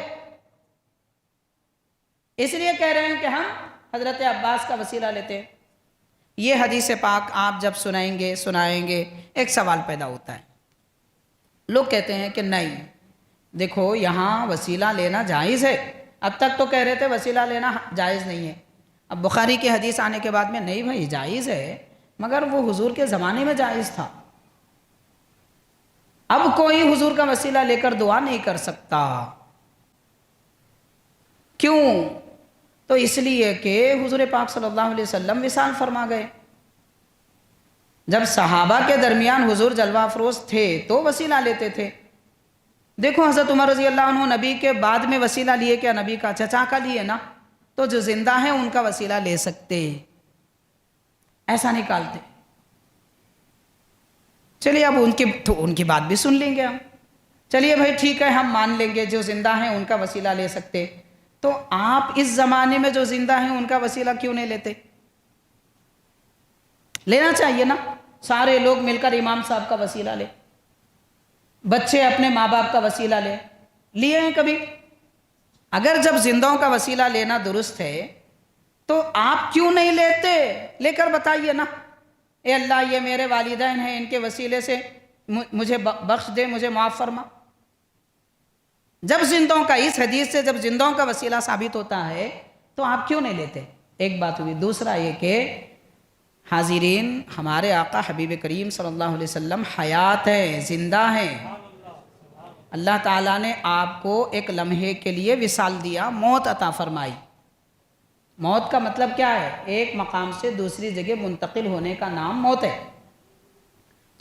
[SPEAKER 1] اس لیے کہہ رہے ہیں کہ ہم حضرت عباس کا وسیلہ لیتے ہیں۔ یہ حدیث پاک آپ جب سنائیں گے ایک سوال پیدا ہوتا ہے۔ لوگ کہتے ہیں کہ نہیں، دیکھو یہاں وسیلہ لینا جائز ہے، اب تک تو کہہ رہے تھے وسیلہ لینا جائز نہیں ہے، اب بخاری کی حدیث آنے کے بعد میں نہیں بھائی جائز ہے، مگر وہ حضور کے زمانے میں جائز تھا، اب کوئی حضور کا وسیلہ لے کر دعا نہیں کر سکتا۔ کیوں؟ تو اس لیے کہ حضور پاک صلی اللہ علیہ وسلم وصال فرما گئے۔ جب صحابہ کے درمیان حضور جلوہ افروز تھے تو وسیلہ لیتے تھے۔ دیکھو حضرت عمر رضی اللہ عنہ نبی کے بعد میں وسیلہ لیے کیا؟ نبی کا چچا کا لیے نا، تو جو زندہ ہیں ان کا وسیلہ لے سکتے، ایسا نکالتے۔ چلیے اب ان کی بات بھی سن لیں گے ہم، چلیے بھائی ٹھیک ہے ہم مان لیں گے جو زندہ ہیں ان کا وسیلہ لے سکتے، تو آپ اس زمانے میں جو زندہ ہیں ان کا وسیلہ کیوں نہیں لیتے؟ لینا چاہیے نا، سارے لوگ مل کر امام صاحب کا وسیلہ لے، بچے اپنے ماں باپ کا وسیلہ لے، لیے ہیں کبھی؟ اگر جب زندوں کا وسیلہ لینا درست ہے تو آپ کیوں نہیں لیتے؟ لے کر بتائیے نا، اے اللہ یہ میرے والدین ہیں، ان کے وسیلے سے مجھے بخش دے، مجھے معاف فرما۔ جب زندوں کا، اس حدیث سے جب زندوں کا وسیلہ ثابت ہوتا ہے تو آپ کیوں نہیں لیتے؟ ایک بات ہوئی۔ دوسرا یہ کہ حاضرین، ہمارے آقا حبیب کریم صلی اللہ علیہ وسلم حیات ہیں، زندہ ہیں۔ اللہ تعالیٰ نے آپ کو ایک لمحے کے لیے وصال دیا، موت عطا فرمائی۔ موت کا مطلب کیا ہے؟ ایک مقام سے دوسری جگہ منتقل ہونے کا نام موت ہے۔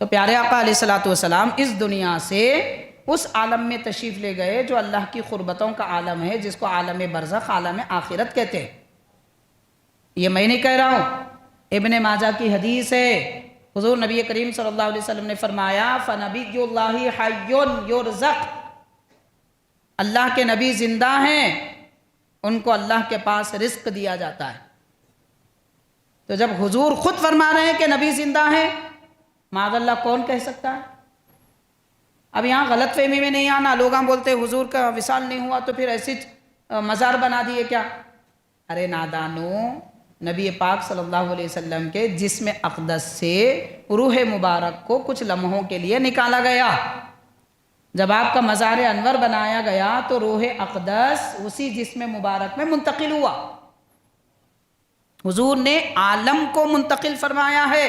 [SPEAKER 1] تو پیارے آقا علیہ السلام اس دنیا سے اس عالم میں تشریف لے گئے جو اللہ کی قربتوں کا عالم ہے، جس کو عالم برزخ، عالم آخرت کہتے ہیں۔ یہ میں نہیں کہہ رہا ہوں، ابن ماجہ کی حدیث ہے، حضور نبی کریم صلی اللہ علیہ وسلم نے فرمایا فَنَبِيُّ اللَّهِ حَيٌّ يُرْزَقُ، اللہ کے نبی زندہ ہیں، ان کو اللہ کے پاس رزق دیا جاتا ہے۔ تو جب حضور خود فرما رہے ہیں کہ نبی زندہ ہیں، معاذ اللہ کون کہہ سکتا ہے؟ اب یہاں غلط فہمی میں نہیں آنا، لوگ بولتے حضور کا وصال نہیں ہوا تو پھر ایسی مزار بنا دیے کیا؟ ارے نادانو، نبی پاک صلی اللہ علیہ وسلم کے جسم اقدس سے روح مبارک کو کچھ لمحوں کے لیے نکالا گیا۔ جب آپ کا مزار انور بنایا گیا تو روح اقدس اسی جسم مبارک میں منتقل ہوا۔ حضور نے عالم کو منتقل فرمایا ہے۔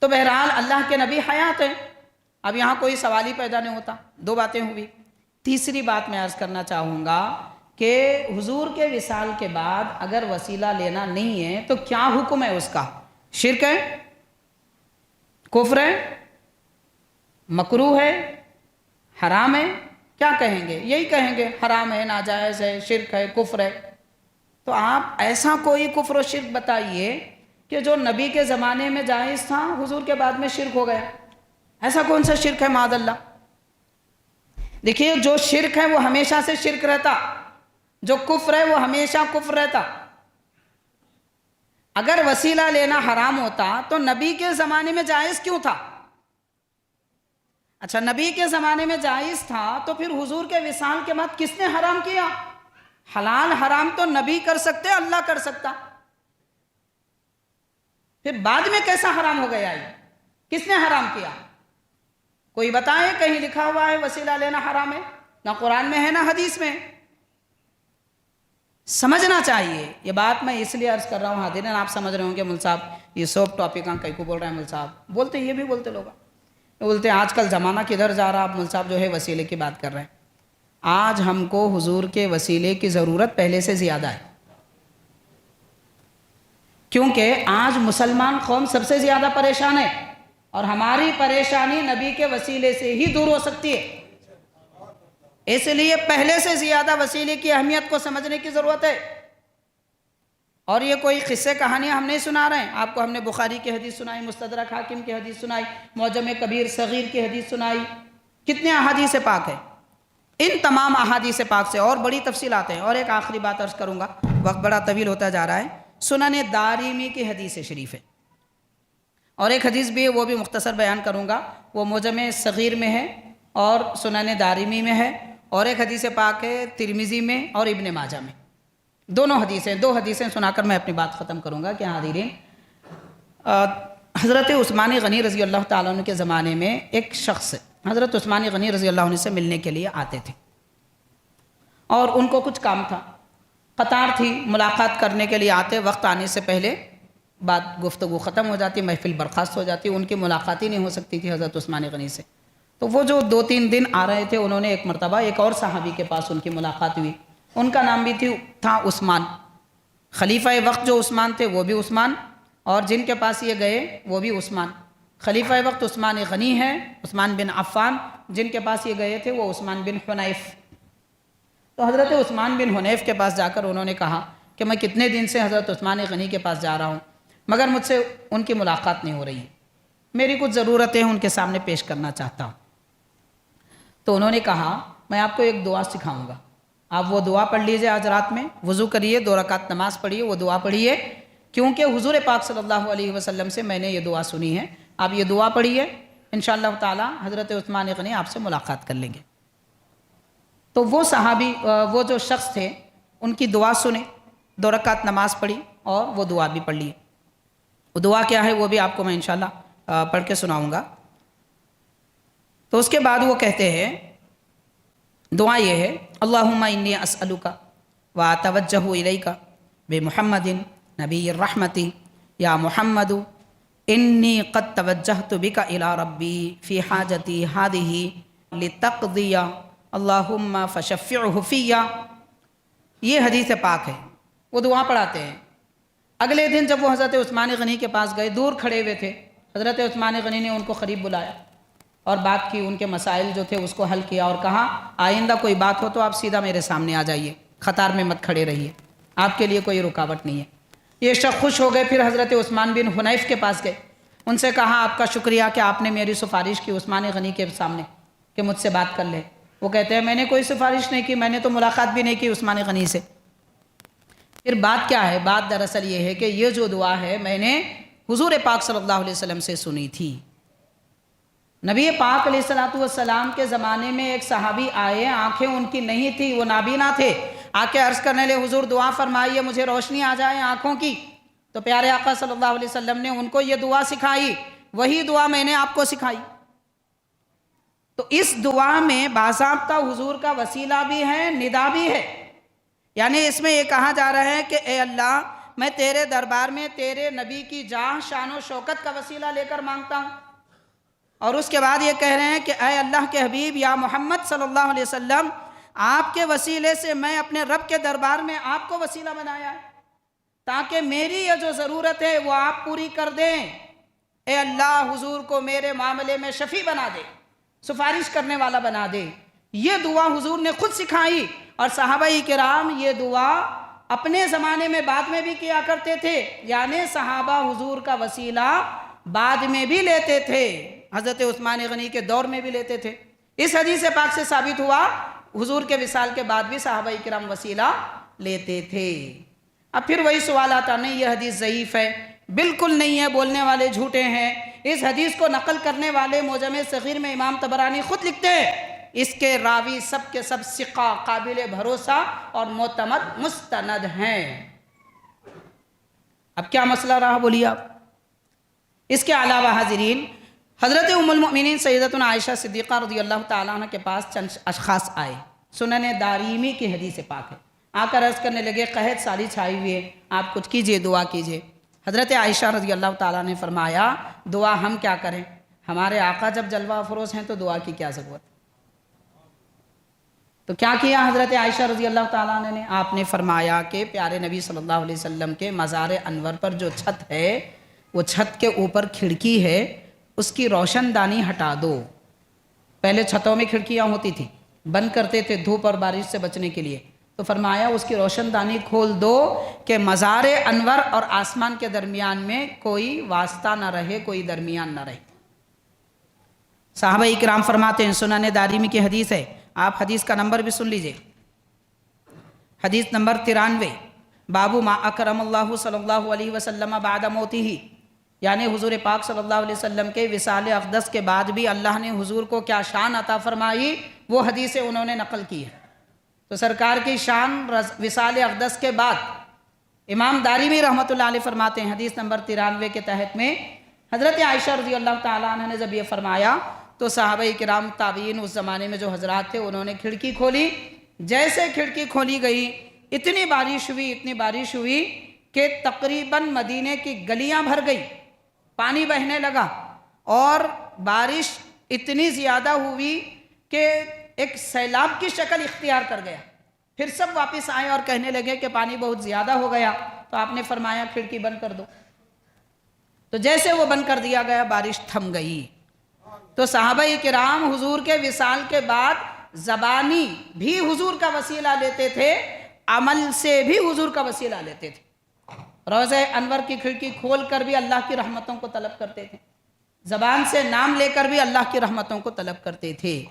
[SPEAKER 1] تو بہرحال اللہ کے نبی حیات ہیں۔ اب یہاں کوئی سوال ہی پیدا نہیں ہوتا۔ دو باتیں ہوئی۔ تیسری بات میں عرض کرنا چاہوں گا کہ حضور کے وصال کے بعد اگر وسیلہ لینا نہیں ہے تو کیا حکم ہے اس کا؟ شرک ہے؟ کفر ہے؟ مکروہ ہے؟ حرام ہے؟ کیا کہیں گے؟ یہی کہیں گے حرام ہے، ناجائز ہے، شرک ہے، کفر ہے۔ تو آپ ایسا کوئی کفر و شرک بتائیے کہ جو نبی کے زمانے میں جائز تھا حضور کے بعد میں شرک ہو گیا۔ ایسا کون سا شرک ہے معاذ اللہ؟ دیکھیے، جو شرک ہے وہ ہمیشہ سے شرک رہتا، جو کفر ہے وہ ہمیشہ کفر رہتا۔ اگر وسیلہ لینا حرام ہوتا تو نبی کے زمانے میں جائز کیوں تھا؟ اچھا، نبی کے زمانے میں جائز تھا تو پھر حضور کے وصال کے بعد کس نے حرام کیا؟ حلال حرام تو نبی کر سکتے، اللہ کر سکتا، پھر بعد میں کیسا حرام ہو گیا؟ یہ کس نے حرام کیا؟ کوئی بتائے کہیں لکھا ہوا ہے وسیلہ لینا حرام ہے؟ نہ قرآن میں ہے نہ حدیث میں۔ سمجھنا چاہیے۔ یہ بات میں اس لیے عرض کر رہا ہوں، حاضرین آپ سمجھ رہے ہوں کہ مول صاحب یہ سب ٹاپک کہیں کو بول رہے ہیں مول صاحب، بولتے یہ بھی بولتے لوگ، بولتے ہیں آج کل زمانہ کدھر جا رہا، آپ مول صاحب جو ہے وسیلے کی بات کر رہے ہیں۔ آج ہم کو حضور کے وسیلے کی ضرورت پہلے سے زیادہ ہے، کیونکہ آج مسلمان قوم سب سے زیادہ پریشان ہے، اور ہماری پریشانی نبی کے وسیلے سے ہی دور ہو سکتی ہے۔ اس لیے پہلے سے زیادہ وسیلے کی اہمیت کو سمجھنے کی ضرورت ہے۔ اور یہ کوئی قصے کہانیاں ہم نہیں سنا رہے ہیں آپ کو، ہم نے بخاری کی حدیث سنائی، مستدرک حاکم کی حدیث سنائی، معجم کبیر صغیر کی حدیث سنائی، کتنے احادیث پاک ہیں۔ ان تمام احادیث پاک سے اور بڑی تفصیلات ہیں۔ اور ایک آخری بات عرض کروں گا، وقت بڑا طویل ہوتا جا رہا ہے۔ سنن دارمی کی حدیث شریف ہے، اور ایک حدیث بھی ہے وہ بھی مختصر بیان کروں گا، وہ معجم صغیر میں ہے اور سنن دارمی میں ہے، اور ایک حدیث پاک ہے ترمذی میں اور ابن ماجہ میں۔ دونوں حدیثیں، دو حدیثیں سنا کر میں اپنی بات ختم کروں گا کہ حاضرین، حضرت عثمان غنی رضی اللہ تعالیٰ عنہ کے زمانے میں ایک شخص حضرت عثمان غنی رضی اللہ عنہ سے ملنے کے لیے آتے تھے، اور ان کو کچھ کام تھا، قطار تھی، ملاقات کرنے کے لیے آتے، وقت آنے سے پہلے بات گفتگو ختم ہو جاتی، محفل برخاست ہو جاتی، ان کی ملاقات ہی نہیں ہو سکتی تھی حضرت عثمان غنی سے۔ تو وہ جو 2-3 دن آ رہے تھے، انہوں نے ایک مرتبہ ایک اور صحابی کے پاس ان کی ملاقات ہوئی، ان کا نام بھی تھا عثمان، خلیفہ وقت جو عثمان تھے وہ بھی عثمان، اور جن کے پاس یہ گئے وہ بھی عثمان۔ خلیفہ وقت عثمان غنی ہے، عثمان بن عفان، جن کے پاس یہ گئے تھے وہ عثمان بن حنیف۔ تو حضرت عثمان بن حنیف کے پاس جا کر انہوں نے کہا کہ میں کتنے دن سے حضرت عثمان غنی کے پاس جا رہا ہوں، مگر مجھ سے ان کی ملاقات نہیں ہو رہی ہے، میری کچھ ضرورتیں ان کے سامنے پیش کرنا چاہتا ہوں۔ تو انہوں نے کہا میں آپ کو ایک دعا سکھاؤں گا، آپ وہ دعا پڑھ لیجئے، آج رات میں وضو کریے، 2 رکعت نماز پڑھیے، وہ دعا پڑھیے، کیونکہ حضور پاک صلی اللہ علیہ وسلم سے میں نے یہ دعا سنی ہے، آپ یہ دعا پڑھیے، انشاءاللہ تعالی حضرت عثمان غنی آپ سے ملاقات کر لیں گے۔ تو وہ صحابی، وہ جو شخص تھے، ان کی دعا سنے، 2 رکعت نماز پڑھی اور وہ دعا بھی پڑھ لیے۔ وہ دعا کیا ہے وہ بھی آپ کو میں انشاءاللہ پڑھ کے سناؤں گا۔ تو اس کے بعد وہ کہتے ہیں، دعا یہ ہے، اللہم انی اسألک واتوجہ الیک بمحمد نبی الرحمت یا محمد انی قد توجہت بک الی ربی فی حاجتی ہذہ لتقضی اللہم فشفعہ فی۔ یہ حدیث پاک ہے، وہ دعا پڑھاتے ہیں۔ اگلے دن جب وہ حضرت عثمان غنی کے پاس گئے، دور کھڑے ہوئے تھے، حضرت عثمان غنی نے ان کو قریب بلایا اور بات کی، ان کے مسائل جو تھے اس کو حل کیا، اور کہا آئندہ کوئی بات ہو تو آپ سیدھا میرے سامنے آ جائیے، قطار میں مت کھڑے رہیے، آپ کے لیے کوئی رکاوٹ نہیں ہے۔ یہ شخص خوش ہو گئے، پھر حضرت عثمان بن حنیف کے پاس گئے، ان سے کہا آپ کا شکریہ کہ آپ نے میری سفارش کی عثمان غنی کے سامنے کہ مجھ سے بات کر لے۔ وہ کہتے ہیں میں نے کوئی سفارش نہیں کی، میں نے تو ملاقات بھی نہیں کی عثمان غنی سے۔ پھر بات کیا ہے؟ بات دراصل یہ ہے کہ یہ جو دعا ہے میں نے حضور پاک صلی اللہ علیہ وسلم سے سنی تھی۔ نبی پاک علیہ السلام کے زمانے میں ایک صحابی آئے، آنکھیں ان کی نہیں تھی، وہ نابینا تھے، آ کے عرض کرنے لے حضور دعا فرمائیے مجھے روشنی آ جائے آنکھوں کی۔ تو پیارے آقا صلی اللہ علیہ وسلم نے ان کو یہ دعا سکھائی، وہی دعا میں نے آپ کو سکھائی۔ تو اس دعا میں باضابطہ حضور کا وسیلہ بھی ہے، ندا بھی ہے، یعنی اس میں یہ کہا جا رہا ہے کہ اے اللہ میں تیرے دربار میں تیرے نبی کی جاہ، شان و شوکت کا وسیلہ لے کر مانگتا ہوں، اور اس کے بعد یہ کہہ رہے ہیں کہ اے اللہ کے حبیب یا محمد صلی اللہ علیہ وسلم، آپ کے وسیلے سے میں اپنے رب کے دربار میں آپ کو وسیلہ بنایا ہے تاکہ میری یہ جو ضرورت ہے وہ آپ پوری کر دیں۔ اے اللہ حضور کو میرے معاملے میں شفیع بنا دے، سفارش کرنے والا بنا دے۔ یہ دعا حضور نے خود سکھائی، اور صحابہ کرام یہ دعا اپنے زمانے میں بعد میں بھی کیا کرتے تھے، یعنی صحابہ حضور کا وسیلہ بعد میں بھی لیتے تھے، حضرت عثمان غنی کے دور میں بھی لیتے تھے۔ اس حدیث پاک سے ثابت ہوا حضور کے وصال کے بعد بھی صحابہ کرام وسیلہ لیتے تھے۔ اب پھر وہی سوال آتا، نہیں یہ حدیث ضعیف ہے، بالکل نہیں ہے، بولنے والے جھوٹے ہیں۔ اس حدیث کو نقل کرنے والے معجم صغیر میں امام طبرانی خود لکھتے ہیں اس کے راوی سب کے سب ثقہ، قابل بھروسہ اور معتمد مستند ہیں۔ اب کیا مسئلہ رہا بولیے آپ؟ اس کے علاوہ حاضرین، حضرت ام المؤمنین سیدتنا عائشہ صدیقہ رضی اللہ تعالیٰ عنہ کے پاس چند اشخاص آئے، سنن دارمی کی حدیث پاک ہے، آ کر عرض کرنے لگے قحط سالی چھائی ہوئی ہے، آپ کچھ کیجئے، دعا کیجئے۔ حضرت عائشہ رضی اللہ تعالیٰ نے فرمایا دعا ہم کیا کریں، ہمارے آقا جب جلوہ افروز ہیں تو دعا کی کیا ضرورت؟ تو کیا کیا حضرت عائشہ رضی اللہ تعالیٰ نے؟ آپ نے فرمایا کہ پیارے نبی صلی اللہ علیہ وسلم کے مزار انور پر جو چھت ہے، وہ چھت کے اوپر کھڑکی ہے، اس کی روشن دانی ہٹا دو۔ پہلے چھتوں میں کھڑکیاں ہوتی تھی، بند کرتے تھے دھوپ اور بارش سے بچنے کے لیے، تو فرمایا اس کی روشن دانی کھول دو کہ مزار انور اور آسمان کے درمیان میں کوئی واسطہ نہ رہے، کوئی درمیان نہ رہے۔ صحابہ اکرام فرماتے ہیں، سنن دارمی کی حدیث ہے، آپ حدیث کا نمبر بھی سن لیجئے، حدیث نمبر 93، باب ما اکرم اللہ صلی اللہ علیہ وسلم بعد موتہ، یعنی حضور پاک صلی اللہ علیہ وسلم کے وصال اقدس کے بعد بھی اللہ نے حضور کو کیا شان عطا فرمائی، وہ حدیثیں انہوں نے نقل کی ہے۔ تو سرکار کی شان وصال اقدس کے بعد امام دارمی رحمۃ اللہ علیہ فرماتے ہیں، حدیث نمبر 93 کے تحت میں حضرت عائشہ رضی اللہ تعالیٰ عنہ نے جب یہ فرمایا تو صحابہ کرام تابعین اس زمانے میں جو حضرات تھے انہوں نے کھڑکی کھولی، جیسے کھڑکی کھولی گئی اتنی بارش ہوئی کہ تقریباً مدینے کی گلیاں بھر گئی، پانی بہنے لگا، اور بارش اتنی زیادہ ہوئی کہ ایک سیلاب کی شکل اختیار کر گیا۔ پھر سب واپس آئے اور کہنے لگے کہ پانی بہت زیادہ ہو گیا، تو آپ نے فرمایا کھڑکی بند کر دو۔ تو جیسے وہ بند کر دیا گیا بارش تھم گئی۔ تو صحابہ کرام حضور کے وصال کے بعد زبانی بھی حضور کا وسیلہ لیتے تھے، عمل سے بھی حضور کا وسیلہ لیتے تھے، روضہ انور کی کھڑکی کھول کر بھی اللہ کی رحمتوں کو طلب کرتے تھے، زبان سے نام لے کر بھی اللہ کی رحمتوں کو طلب کرتے تھے۔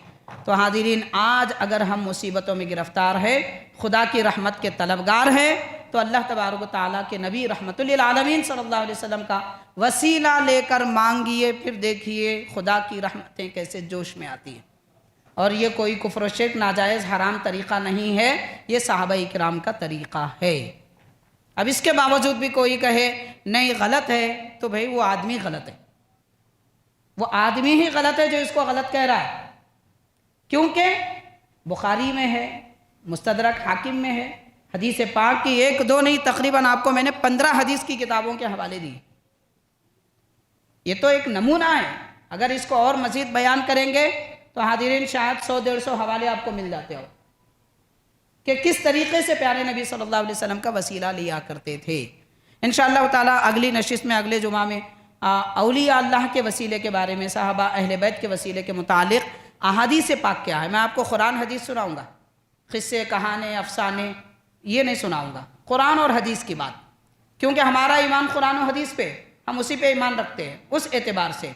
[SPEAKER 1] تو حاضرین، آج اگر ہم مصیبتوں میں گرفتار ہیں، خدا کی رحمت کے طلبگار ہیں، تو اللہ تبارک و تعالیٰ کے نبی رحمت للعالمین صلی اللہ علیہ وسلم کا وسیلہ لے کر مانگیے، پھر دیکھیے خدا کی رحمتیں کیسے جوش میں آتی ہیں۔ اور یہ کوئی کفر و شرک، ناجائز، حرام طریقہ نہیں ہے، یہ صحابہ کرام کا طریقہ ہے۔ اب اس کے باوجود بھی کوئی کہے نہیں غلط ہے، تو بھئی وہ آدمی غلط ہے، وہ آدمی ہی غلط ہے جو اس کو غلط کہہ رہا ہے، کیونکہ بخاری میں ہے، مستدرک حاکم میں ہے، حدیث پاک کی ایک دو نہیں، تقریباً آپ کو میں نے 15 حدیث کی کتابوں کے حوالے دی۔ یہ تو ایک نمونہ ہے، اگر اس کو اور مزید بیان کریں گے تو حاضرین شاید 100-150 حوالے آپ کو مل جاتے ہو کہ کس طریقے سے پیارے نبی صلی اللہ علیہ وسلم کا وسیلہ لیا کرتے تھے۔ انشاءاللہ تعالیٰ اگلی نشست میں، اگلے جمعہ میں اولیاء اللہ کے وسیلے کے بارے میں، صحابہ اہل بیت کے وسیلے کے متعلق احادیث پاک کیا ہے، میں آپ کو قرآن حدیث سناؤں گا، قصے، کہانے، افسانے یہ نہیں سناؤں گا، قرآن اور حدیث کی بات، کیونکہ ہمارا ایمان قرآن و حدیث پہ، ہم اسی پہ ایمان رکھتے ہیں۔ اس اعتبار سے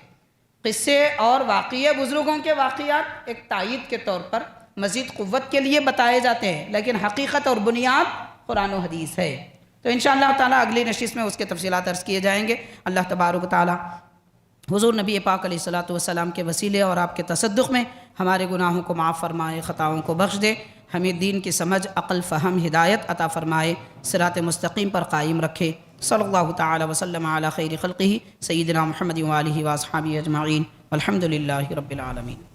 [SPEAKER 1] قصے اور واقعے، بزرگوں کے واقعات ایک تائید کے طور پر مزید قوت کے لیے بتائے جاتے ہیں، لیکن حقیقت اور بنیاد قرآن و حدیث ہے۔ تو انشاءاللہ تعالیٰ اگلی نشست میں اس کے تفصیلات عرض کیے جائیں گے۔ اللہ تبارک و تعالیٰ حضور نبی پاک علیہ الصلوۃ والسلام کے وسیلے اور آپ کے تصدق میں ہمارے گناہوں کو معاف فرمائے، خطاؤں کو بخش دے، ہمیں دین کی سمجھ، عقل، فہم، ہدایت عطا فرمائے، صراط مستقیم پر قائم رکھے۔ صلی اللہ تعالی وسلم علی خیر خلقہ سیدنا محمد وآلہ واصحابہ اجمعین، والحمد للہ رب العالمین۔